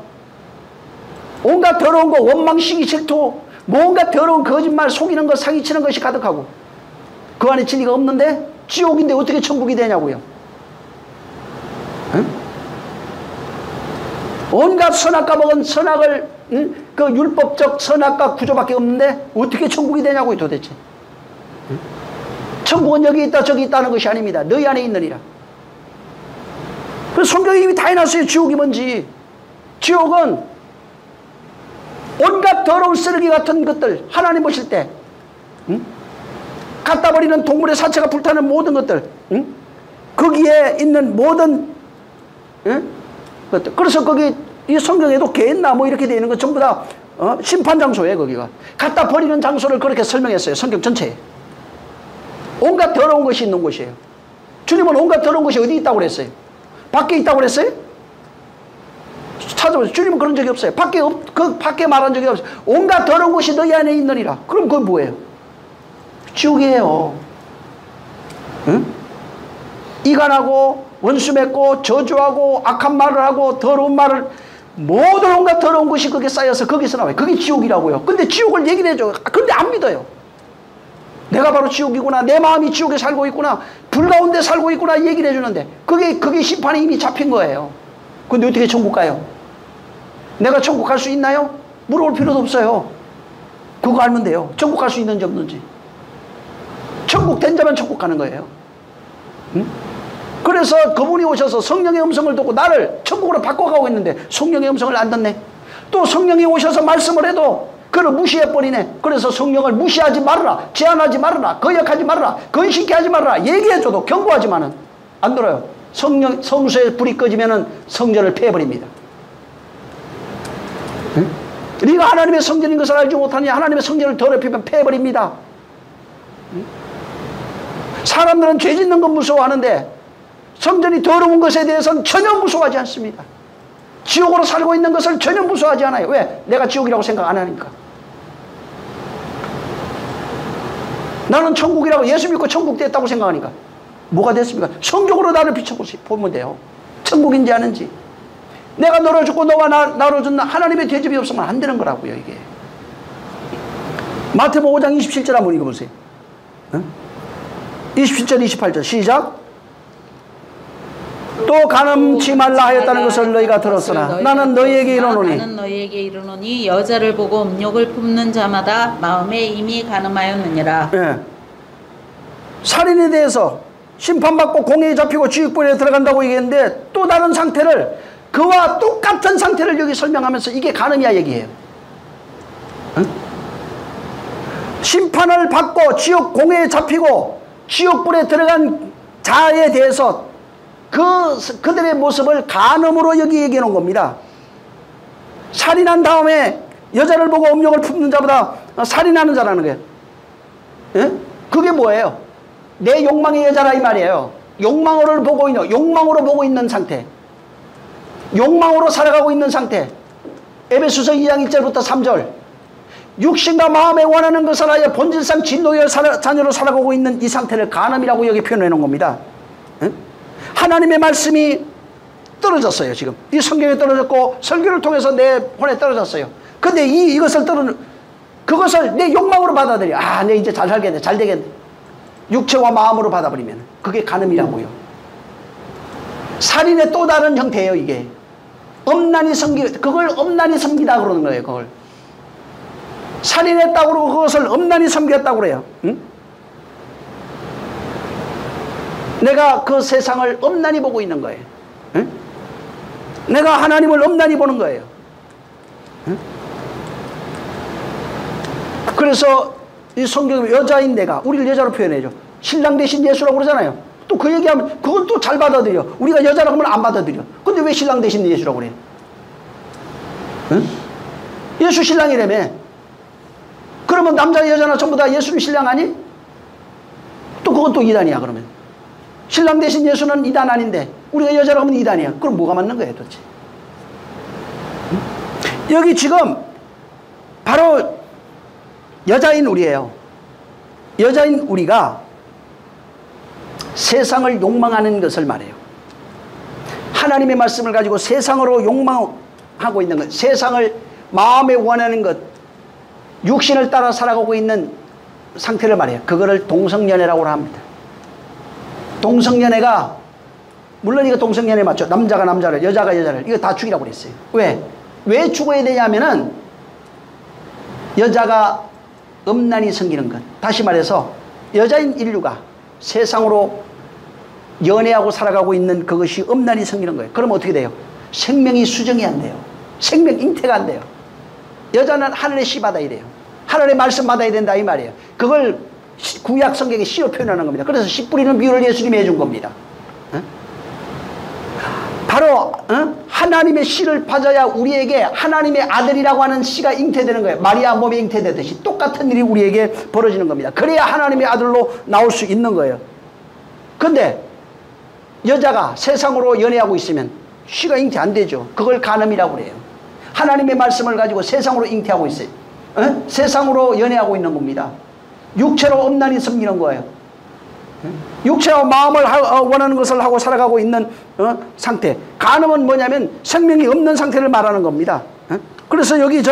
S1: 온갖 더러운 거, 원망, 시기, 질투, 뭔가 더러운 거짓말, 속이는 것, 사기치는 것이 가득하고 그 안에 진리가 없는데 지옥인데 어떻게 천국이 되냐고요. 응? 온갖 선악과 먹은 선악을, 그 율법적 선악과 구조밖에 없는데 어떻게 천국이 되냐고요 도대체. 응? 천국은 여기 있다 저기 있다는 것이 아닙니다. 너희 안에 있느니라. 그래서 성경이 이미 다 해놨어요. 지옥이 뭔지. 지옥은 온갖 더러운 쓰레기 같은 것들, 하나님 보실 때 갖다 버리는 동물의 사체가 불타는 모든 것들, 거기에 있는 모든 것들. 그래서 거기 이 성경에도 게헨나 뭐 이렇게 되어 있는 거 전부 다 심판 장소예요. 거기가 갖다 버리는 장소를 그렇게 설명했어요. 성경 전체에. 온갖 더러운 것이 있는 곳이에요. 주님은 온갖 더러운 것이 어디 있다고 그랬어요? 밖에 있다고 그랬어요? 찾아보세요. 주님은 그런 적이 없어요. 밖에 말한 적이 없어요. 온갖 더러운 것이 너희 안에 있느니라. 그럼 그건 뭐예요? 지옥이에요. 응? 이간하고 원수 맺고 저주하고 악한 말을 하고 더러운 말을 모든 온갖 더러운 것이 거기에 쌓여서 거기서 나와요. 그게 지옥이라고요. 근데 지옥을 얘기를 해줘요. 근데 안 믿어요. 내가 바로 지옥이구나. 내 마음이 지옥에 살고 있구나. 불 가운데 살고 있구나. 얘기를 해주는데 그게 심판이 이미 잡힌 거예요. 근데 어떻게 천국 가요? 내가 천국 갈 수 있나요? 물어볼 필요도 없어요. 그거 알면 돼요. 천국 갈 수 있는지 없는지. 천국 된 자면 천국 가는 거예요. 응? 그래서 그분이 오셔서 성령의 음성을 듣고 나를 천국으로 바꿔가고 있는데 성령의 음성을 안 듣네. 또 성령이 오셔서 말씀을 해도 그를 무시해버리네. 그래서 성령을 무시하지 말아라. 제한하지 말아라. 거역하지 말아라. 건식케 하지 말아라. 얘기해줘도 경고하지만은 안 들어요. 성수에 불이 꺼지면은 성전을 패해버립니다. 응? 네가 하나님의 성전인 것을 알지 못하느냐. 하나님의 성전을 더럽히면 패해버립니다. 응? 사람들은 죄 짓는 건 무서워하는데 성전이 더러운 것에 대해서는 전혀 무서워하지 않습니다. 지옥으로 살고 있는 것을 전혀 무서워하지 않아요. 왜? 내가 지옥이라고 생각 안 하니까. 나는 천국이라고 예수 믿고 천국 됐다고 생각하니까. 뭐가 됐습니까? 성경으로 나를 비춰보면 돼요. 천국인지 아닌지. 내가 너를 죽고 너가 나로 준 하나님의 대접이 없으면 안 되는 거라고요, 이게. 마태복음 5장 27절 한번 읽어보세요. 응? 27절 28절 시작. 또 간음치 말라 하였다는 것을 너희가 들었으나 나는 너희에게 이르노니
S2: 여자를 보고 음욕을 품는 자마다 마음에 이미 간음하였느니라.
S1: 예. 살인에 대해서 심판받고 공회에 잡히고 지옥불에 들어간다고 얘기했는데 또 다른 상태를 그와 똑같은 상태를 여기 설명하면서 이게 간음이야 얘기해요. 응? 심판을 받고 지옥 공회에 잡히고 지옥불에 들어간 자에 대해서 그들의 모습을 간음으로 여기 얘기해 놓은 겁니다. 살인한 다음에 여자를 보고 음욕을 품는 자보다 살인하는 자라는 거예요. 예? 그게 뭐예요? 내 욕망의 여자라 이 말이에요. 욕망으로 보고 있는 상태. 욕망으로 살아가고 있는 상태. 에베소서 2장 1절부터 3절. 육신과 마음에 원하는 것을 하여 본질상 진노의 자녀로 살아가고 있는 이 상태를 간음이라고 여기 표현해 놓은 겁니다. 예? 하나님의 말씀이 떨어졌어요. 지금 이 성경에 떨어졌고 설교를 통해서 내 혼에 떨어졌어요. 근데 그것을 내 욕망으로 받아들여. 내 이제 잘 살겠네, 잘 되겠네. 육체와 마음으로 받아버리면 그게 간음이라고요. 살인의 또 다른 형태예요. 이게 그걸 엄란히 섬기다 그러는 거예요. 그걸 살인했다고 그러고 그것을 엄란히 섬겼다고 그래요. 응? 내가 그 세상을 엄란히 보고 있는 거예요. 응? 내가 하나님을 엄란히 보는 거예요. 응? 그래서 이 성경에 여자인 내가 우리를 여자로 표현해줘. 신랑 대신 예수라고 그러잖아요. 또 그 얘기하면 그건 또 잘 받아들여. 우리가 여자라고 하면 안 받아들여. 근데 왜 신랑 대신 예수라고 그래? 응? 예수 신랑이라며. 그러면 남자 여자나 전부 다 예수는 신랑 아니? 또 그건 또 이단이야 그러면. 신랑 대신 예수는 이단 아닌데 우리가 여자라고 하면 이단이야. 그럼 뭐가 맞는 거예요 도대체? 응? 여기 지금 바로 여자인 우리예요. 여자인 우리가 세상을 욕망하는 것을 말해요. 하나님의 말씀을 가지고 세상으로 욕망하고 있는 것, 세상을 마음에 원하는 것, 육신을 따라 살아가고 있는 상태를 말해요. 그거를 동성연애라고 합니다. 동성연애가 물론 이거 동성연애 맞죠? 남자가 남자를, 여자가 여자를, 이거 다 죽이라고 그랬어요. 왜 죽어야 되냐면은 여자가 음란히 섬기는 것. 다시 말해서 여자인 인류가 세상으로 연애하고 살아가고 있는 그것이 음란히 섬기는 거예요. 그럼 어떻게 돼요? 생명이 수정이 안 돼요. 생명 잉태가 안 돼요. 여자는 하늘의 씨 받아야 돼요. 하늘의 말씀 받아야 된다 이 말이에요. 그걸 구약 성경에 씨로 표현하는 겁니다. 그래서 씨 뿌리는 비유를 예수님이 해준 겁니다. 바로 하나님의 씨를 받아야 우리에게 하나님의 아들이라고 하는 씨가 잉태되는 거예요. 마리아 몸에 잉태되듯이 똑같은 일이 우리에게 벌어지는 겁니다. 그래야 하나님의 아들로 나올 수 있는 거예요. 근데 여자가 세상으로 연애하고 있으면, 여자인 인류가 세상으로 연애하고 살아가고 있는 그것이 음란히 섬기는 거예요. 그럼 어떻게 돼요? 생명이 수정이 안 돼요. 생명이 잉태가 안 돼요. 여자는 하늘의 씨 받아야 돼요. 하늘의 말씀 받아야 된다 이 말이에요. 그래서 구약 성경에 씨로 표현하는 겁니다. 그래서 바로 하나님의 씨를 받아야 우리에게 하나님의 아들이라고 하는 씨가 잉태되는 거예요. 마리아 몸에 잉태되듯이 똑같은 일이 우리에게 벌어지는 겁니다. 그래야 하나님의 아들로 나올 수 있는 거예요. 근데 씨가 잉태 안 되죠. 그걸 간음이라고 그래요. 하나님의 말씀을 가지고 세상으로 잉태하고 있어요. 세상으로 연애하고 있는 겁니다. 육체로 엄란히 섬기는 거예요. 육체와 마음을 원하는 것을 하고 살아가고 있는 상태. 간음은 뭐냐면 생명이 없는 상태를 말하는 겁니다. 그래서 여기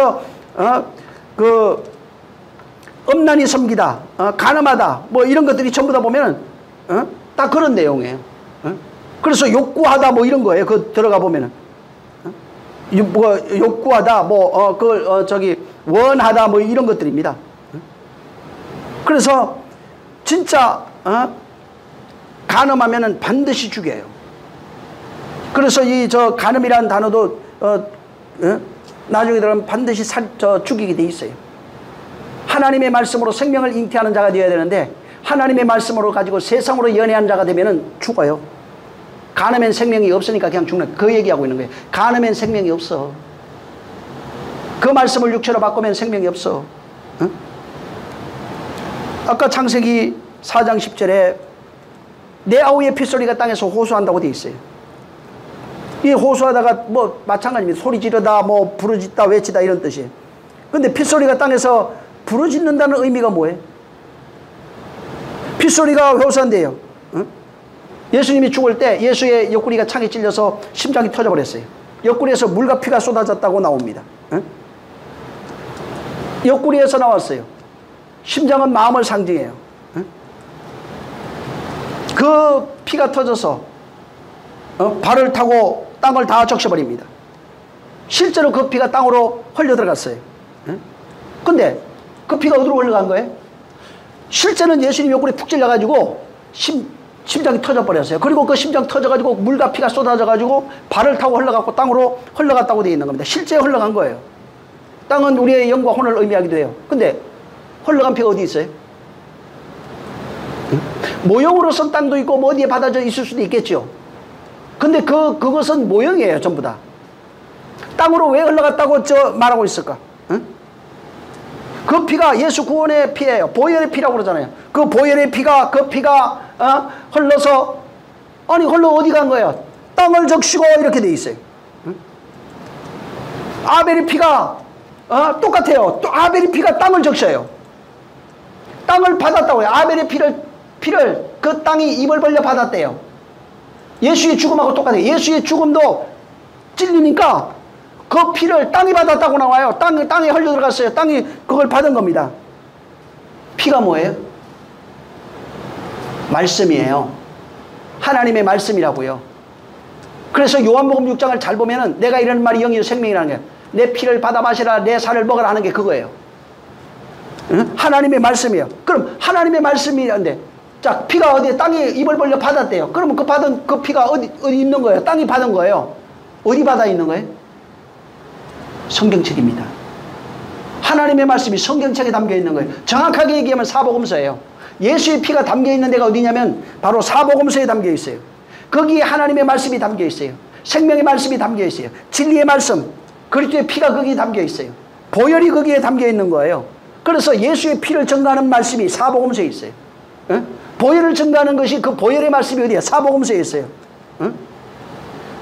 S1: 엄란히 섬기다, 간음하다, 뭐 이런 것들이 전부 다 보면은 다 그런 내용이에요. 그래서 욕구하다 뭐 이런 거예요. 그 들어가 보면은 욕구하다, 원하다 뭐 이런 것들입니다. 그래서 진짜 간음하면은 반드시 죽여요. 그래서 간음이라는 단어도 나중에 들어가면 반드시 죽이게 돼 있어요. 하나님의 말씀으로 생명을 잉태하는 자가 되어야 되는데 하나님의 말씀으로 가지고 세상으로 연애하는 자가 되면은 죽어요. 간음엔 생명이 없으니까 그냥 죽는, 그 얘기하고 있는 거예요. 간음엔 생명이 없어. 그 말씀을 육체로 바꾸면 생명이 없어. 아까 창세기 4장 10절에 내 아우의 핏소리가 땅에서 호소한다고 되어 있어요. 이 호소하다가 뭐 마찬가지입니다. 소리 지르다, 뭐 부르짖다, 외치다 이런 뜻이에요. 근데 핏소리가 땅에서 부르짖는다는 의미가 뭐예요? 핏소리가 호소한대요. 예수님이 죽을 때 예수의 옆구리가 창에 찔려서 심장이 터져버렸어요. 옆구리에서 물과 피가 쏟아졌다고 나옵니다. 옆구리에서 나왔어요. 심장은 마음을 상징해요. 그 피가 터져서 발을 타고 땅을 다 적셔버립니다. 실제로 그 피가 땅으로 흘려 들어갔어요. 근데 그 피가 어디로 흘러간 거예요? 실제는 예수님 옆구리 푹 찔려가지고 심장이 터져버렸어요. 그리고 그 심장 터져가지고 물과 피가 쏟아져가지고 발을 타고 흘러갔고 땅으로 흘러갔다고 되어 있는 겁니다. 실제 흘러간 거예요. 땅은 우리의 영과 혼을 의미하기도 해요. 근데 흘러간 피가 어디 있어요? 모형으로선 땅도 있고 뭐 어디에 받아져 있을 수도 있겠죠. 근데 그것은 모형이에요. 전부 다. 땅으로 왜 흘러갔다고 말하고 있을까? 그 피가 예수 구원의 피예요. 보혈의 피라고 그러잖아요. 그 보혈의 피가, 그 피가 흘러서, 아니 흘러 어디 간 거예요? 땅을 적시고 이렇게 돼 있어요. 아벨의 피가 똑같아요. 또 아벨의 피가 땅을 적셔요. 땅을 받았다고요. 아벨의 피를 그 땅이 입을 벌려 받았대요. 예수의 죽음하고 똑같아요. 예수의 죽음도 찔리니까 그 피를 땅이 받았다고 나와요. 땅에 흘려 들어갔어요. 땅이 그걸 받은 겁니다. 피가 뭐예요? 말씀이에요. 하나님의 말씀이라고요. 그래서 요한복음 6장을 잘 보면은 내가 이런 말이 영이요 생명이라는 게, 내 피를 받아 마시라, 내 살을 먹으라 하는 게 그거예요. 응? 하나님의 말씀이에요. 그럼 하나님의 말씀이란데, 자, 피가 어디에 땅에 입을 벌려 받았대요. 그러면 그 받은 그 피가 어디 있는 거예요? 땅이 받은 거예요. 어디 받아 있는 거예요? 성경책입니다. 하나님의 말씀이 성경책에 담겨 있는 거예요. 정확하게 얘기하면 사복음서예요. 예수의 피가 담겨 있는 데가 어디냐면 바로 사복음서에 담겨 있어요. 거기에 하나님의 말씀이 담겨 있어요. 생명의 말씀이 담겨 있어요. 진리의 말씀, 그리스도의 피가 거기에 담겨 있어요. 보혈이 거기에 담겨 있는 거예요. 그래서 예수의 피를 증거하는 말씀이 사복음서에 있어요. 보혈을 증거하는 것이 그 보혈의 말씀이 어디에? 사복음서에 있어요.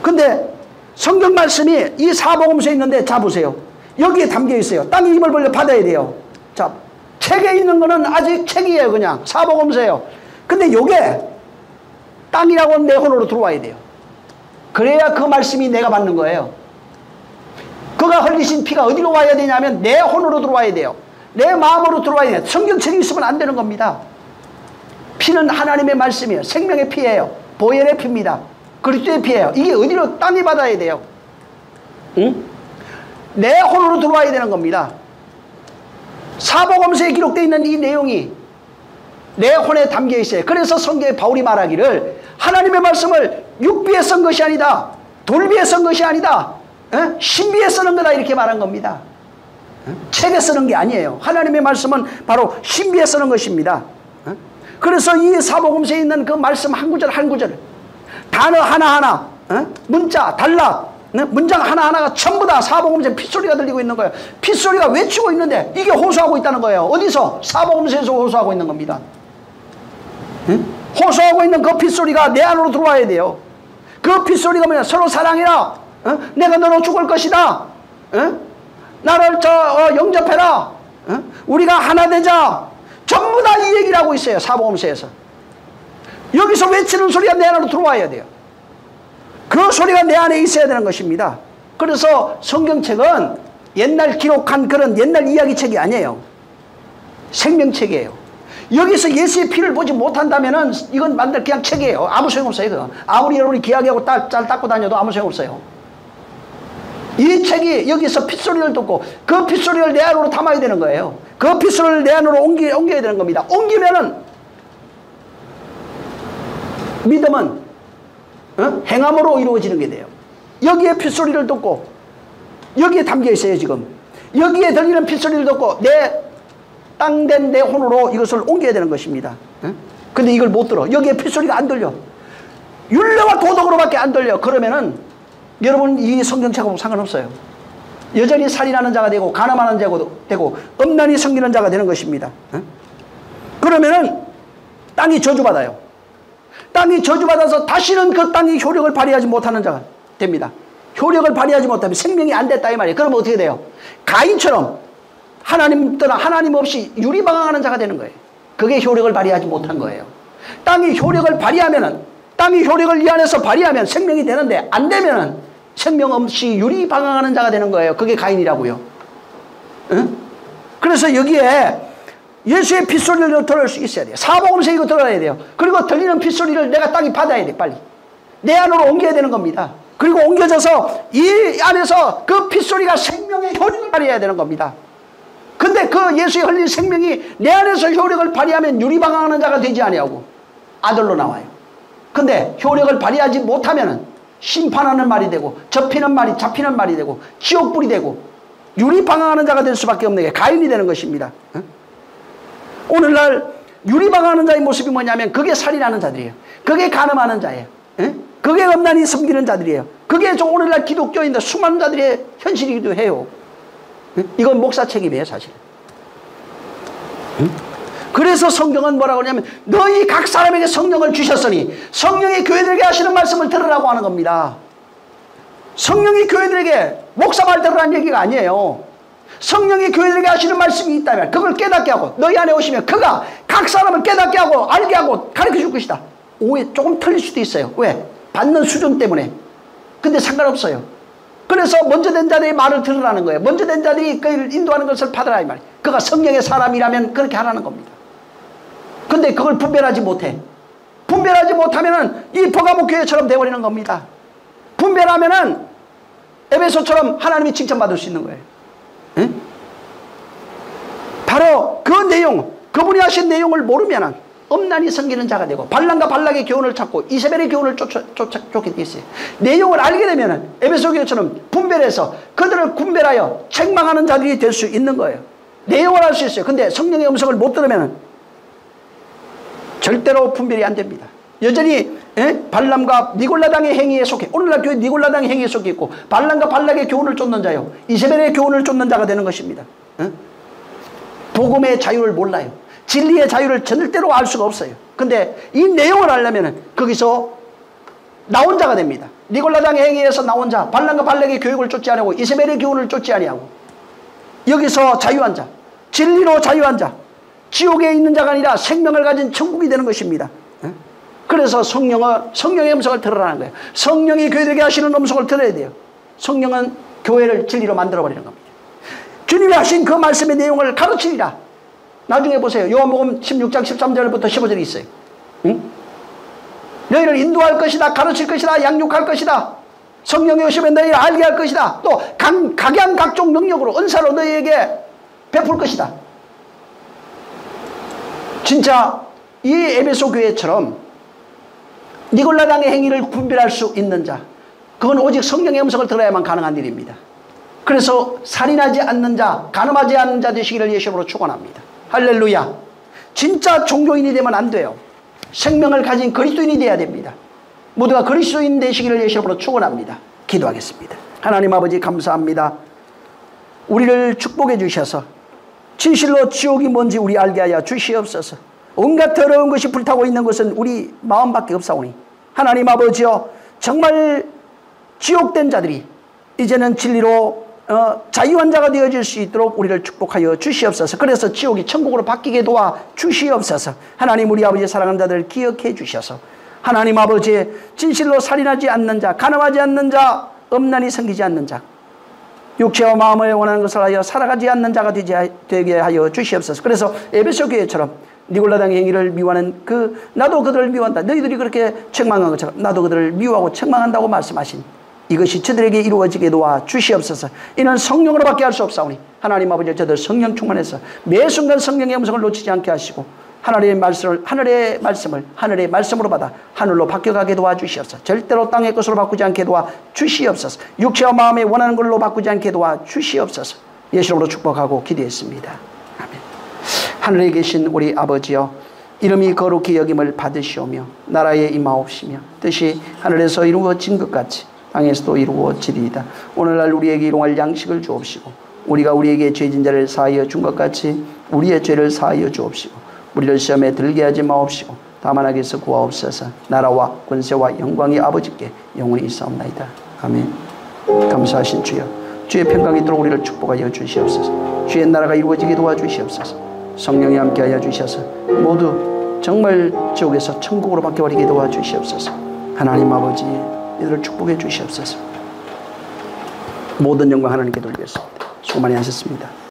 S1: 근데 성경 말씀이 이 사복음서에 있는데, 자 보세요. 여기에 담겨 있어요. 땅에 입을 벌려 받아야 돼요. 자, 책에 있는 거는 아직 책이에요. 그냥 사복음서예요. 근데 요게 땅이라고 내 혼으로 들어와야 돼요. 그래야 그 말씀이 내가 받는 거예요. 그가 흘리신 피가 어디로 와야 되냐면 내 혼으로 들어와야 돼요. 내 마음으로 들어와야 돼요. 성경책이 있으면 안 되는 겁니다. 피는 하나님의 말씀이에요. 생명의 피예요. 보혈의 피입니다. 그리스도의 피예요. 이게 어디로? 땅이 받아야 돼요. 응? 내 혼으로 들어와야 되는 겁니다. 사복음서에 기록되어 있는 이 내용이 내 혼에 담겨 있어요. 그래서 성경에 바울이 말하기를 하나님의 말씀을 육비에 쓴 것이 아니다, 돌비에 쓴 것이 아니다, 신비에 쓰는 거다, 이렇게 말한 겁니다. 책에 쓰는 게 아니에요. 하나님의 말씀은 바로 신비에 쓰는 것입니다. 그래서 이 사복음서에 있는 그 말씀 한 구절 한 구절, 단어 하나하나, 문자, 단락, 문장 하나하나가 전부 다 사복음서에 핏소리가 들리고 있는 거예요. 핏소리가 외치고 있는데 이게 호소하고 있다는 거예요. 어디서? 사복음서에서 호소하고 있는 겁니다. 호소하고 있는 그 핏소리가 내 안으로 들어와야 돼요. 그 핏소리가 뭐냐? 서로 사랑해라. 내가 너로 죽을 것이다. 나를 영접해라. 우리가 하나 되자. 전부 다 이 얘기를 하고 있어요. 사복음서에서. 여기서 외치는 소리가 내 안으로 들어와야 돼요. 그 소리가 내 안에 있어야 되는 것입니다. 그래서 성경책은 옛날 기록한 그런 옛날 이야기책이 아니에요. 생명책이에요. 여기서 예수의 피를 보지 못한다면은 이건 만들 그냥 책이에요. 아무 소용없어요. 그거. 아무리 여러분이 귀하게하고 짤 닦고 다녀도 아무 소용없어요. 이 책이 여기서 핏소리를 듣고 그 핏소리를 내 안으로 담아야 되는 거예요. 그 핏소리를 내 안으로 옮겨야 되는 겁니다. 옮기면은 믿음은 행함으로 이루어지는 게 돼요. 여기에 핏소리를 듣고 여기에 담겨 있어요. 지금 여기에 들리는 핏소리를 듣고 내 땅된 내 혼으로 이것을 옮겨야 되는 것입니다. 근데 이걸 못 들어. 여기에 핏소리가 안 들려. 율례와 도덕으로밖에 안 들려. 그러면은 여러분 이 성경책하고 상관없어요. 여전히 살인하는 자가 되고 가늠하는 자가 되고 음란히 섬기는 자가 되는 것입니다. 그러면은 땅이 저주받아요. 땅이 저주받아서 다시는 그 땅이 효력을 발휘하지 못하는 자가 됩니다. 효력을 발휘하지 못하면 생명이 안 됐다 이 말이에요. 그러면 어떻게 돼요? 가인처럼 하나님 떠나 하나님 없이 유리방황하는 자가 되는 거예요. 그게 효력을 발휘하지 못한 거예요. 땅이 효력을 발휘하면은 땅이 효력을 이 안에서 발휘하면 생명이 되는데 안 되면은 생명 없이 유리방황하는 자가 되는 거예요. 그게 가인이라고요. 응? 그래서 여기에 예수의 핏소리를 들을 수 있어야 돼요. 사복음서 이거 들어야 돼요. 그리고 들리는 핏소리를 내가 땅이 받아야 돼. 빨리 내 안으로 옮겨야 되는 겁니다. 그리고 옮겨져서 이 안에서 그 핏소리가 생명의 효력을 발휘해야 되는 겁니다. 근데 그 예수의 흘린 생명이 내 안에서 효력을 발휘하면 유리방황하는 자가 되지 아니하고 아들로 나와요. 근데 효력을 발휘하지 못하면은 심판하는 말이 되고 잡히는 말이 되고 지옥불이 되고 유리방황하는 자가 될 수밖에 없는 게 가인이 되는 것입니다. 오늘날 유리방황하는 자의 모습이 뭐냐면 그게 살인하는 자들이에요. 그게 간음하는 자예요. 그게 음란히 섬기는 자들이에요. 그게 오늘날 기독교인들 수많은 자들의 현실이기도 해요. 이건 목사 책임이에요 사실. 그래서 성경은 뭐라고 하냐면 너희 각 사람에게 성령을 주셨으니 성령이 교회들에게 하시는 말씀을 들으라고 하는 겁니다. 성령이 교회들에게 목사 말 들으라는 얘기가 아니에요. 성령이 교회들에게 하시는 말씀이 있다면 그걸 깨닫게 하고 너희 안에 오시면 그가 각 사람을 깨닫게 하고 알게 하고 가르쳐 줄 것이다. 오해 조금 틀릴 수도 있어요. 왜? 받는 수준 때문에. 근데 상관없어요. 그래서 먼저 된 자들의 말을 들으라는 거예요. 먼저 된 자들이 그를 인도하는 것을 받으라 이 말이에요. 그가 성령의 사람이라면 그렇게 하라는 겁니다. 근데 그걸 분별하지 못해. 분별하지 못하면은 이 버가모 교회처럼 되어버리는 겁니다. 분별하면은 에베소처럼 하나님이 칭찬받을 수 있는 거예요. 응? 바로 그 내용, 그분이 하신 내용을 모르면은 엄난히 섬기는 자가 되고 발람과 발락의 교훈을 찾고 이세벨의 교훈을 쫓게 돼 있어요. 내용을 알게 되면은 에베소 교회처럼 분별해서 그들을 분별하여 책망하는 자들이 될 수 있는 거예요. 내용을 알 수 있어요. 근데 성령의 음성을 못 들으면은 절대로 분별이 안 됩니다. 여전히 발람과 니골라당의 행위에 속해 오늘날 교회 니골라당의 행위에 속해 있고 발람과 발락의 교훈을 쫓는 자요 이세벨의 교훈을 쫓는 자가 되는 것입니다. 복음의 자유를 몰라요. 진리의 자유를 절대로 알 수가 없어요. 근데 이 내용을 알려면 거기서 나온 자가 됩니다. 니골라당의 행위에서 나온 자, 발람과 발락의 교육을 쫓지 아니하고 이세벨의 교훈을 쫓지 아니하고 여기서 자유한 자, 진리로 자유한 자, 지옥에 있는 자가 아니라 생명을 가진 천국이 되는 것입니다. 그래서 성령의 음성을 들으라는 거예요. 성령이 교회들에게 하시는 음성을 들어야 돼요. 성령은 교회를 진리로 만들어버리는 겁니다. 주님이 하신 그 말씀의 내용을 가르치리라. 나중에 보세요. 요한복음 16장 13절부터 15절이 있어요. 응? 너희를 인도할 것이다. 가르칠 것이다. 양육할 것이다. 성령이 오시면 너희를 알게 할 것이다. 또 각양 능력으로 은사로 너희에게 베풀 것이다. 진짜 이 에베소 교회처럼 니골라당의 행위를 분별할 수 있는 자, 그건 오직 성령의 음성을 들어야만 가능한 일입니다. 그래서 살인하지 않는 자, 간음하지 않는 자 되시기를 예수님으로 축원합니다. 할렐루야. 진짜 종교인이 되면 안 돼요. 생명을 가진 그리스도인이 되어야 됩니다. 모두가 그리스도인 되시기를 예수님으로 축원합니다. 기도하겠습니다. 하나님 아버지 감사합니다. 우리를 축복해 주셔서 진실로 지옥이 뭔지 우리 알게 하여 주시옵소서. 온갖 더러운 것이 불타고 있는 것은 우리 마음밖에 없사오니 하나님 아버지여 정말 지옥된 자들이 이제는 진리로 자유한 자가 되어질 수 있도록 우리를 축복하여 주시옵소서. 그래서 지옥이 천국으로 바뀌게 도와 주시옵소서. 하나님, 우리 아버지 사랑하는 자들을 기억해 주셔서 하나님 아버지, 진실로 살인하지 않는 자, 간음하지 않는 자, 음란이 생기지 않는 자, 육체와 마음을 원하는 것을 하여 살아가지 않는 자가 되게 하여 주시옵소서. 그래서 에베소 교회처럼 니골라당의 행위를 미워하는 나도 그들을 미워한다, 너희들이 그렇게 책망한 것처럼 나도 그들을 미워하고 책망한다고 말씀하신 이것이 저들에게 이루어지게 도와 주시옵소서. 이는 성령으로밖에 할 수 없사오니 하나님 아버지, 저들 성령 충만해서 매 순간 성령의 음성을 놓치지 않게 하시고 하늘의 말씀을 하늘의 말씀으로 받아 하늘로 바뀌어가게 도와주시옵소서. 절대로 땅의 것으로 바꾸지 않게 도와주시옵소서. 육체와 마음에 원하는 걸로 바꾸지 않게 도와주시옵소서. 예수님으로 축복하고 기도했습니다. 아멘. 하늘에 계신 우리 아버지여, 이름이 거룩히 여김을 받으시오며 나라에 임하옵시며 뜻이 하늘에서 이루어진 것 같이 땅에서도 이루어지리이다. 오늘날 우리에게 일용할 양식을 주옵시고 우리가 우리에게 죄진 자를 사하여 준 것 같이 우리의 죄를 사하여 주옵시고 우리를 시험에 들게 하지 마옵시고 다만 악에서 구하옵소서. 나라와 권세와 영광이 아버지께 영원히 있사옵나이다. 아멘. 감사하신 주여, 주의 평강이 있도록 우리를 축복하여 주시옵소서. 주의 나라가 이루어지게 도와주시옵소서. 성령이 함께하여 주셔서 모두 정말 지옥에서 천국으로 바뀌어버리게 도와주시옵소서. 하나님 아버지, 이들을 축복해 주시옵소서. 모든 영광 하나님께 돌리겠습니다. 수고 많이 하셨습니다.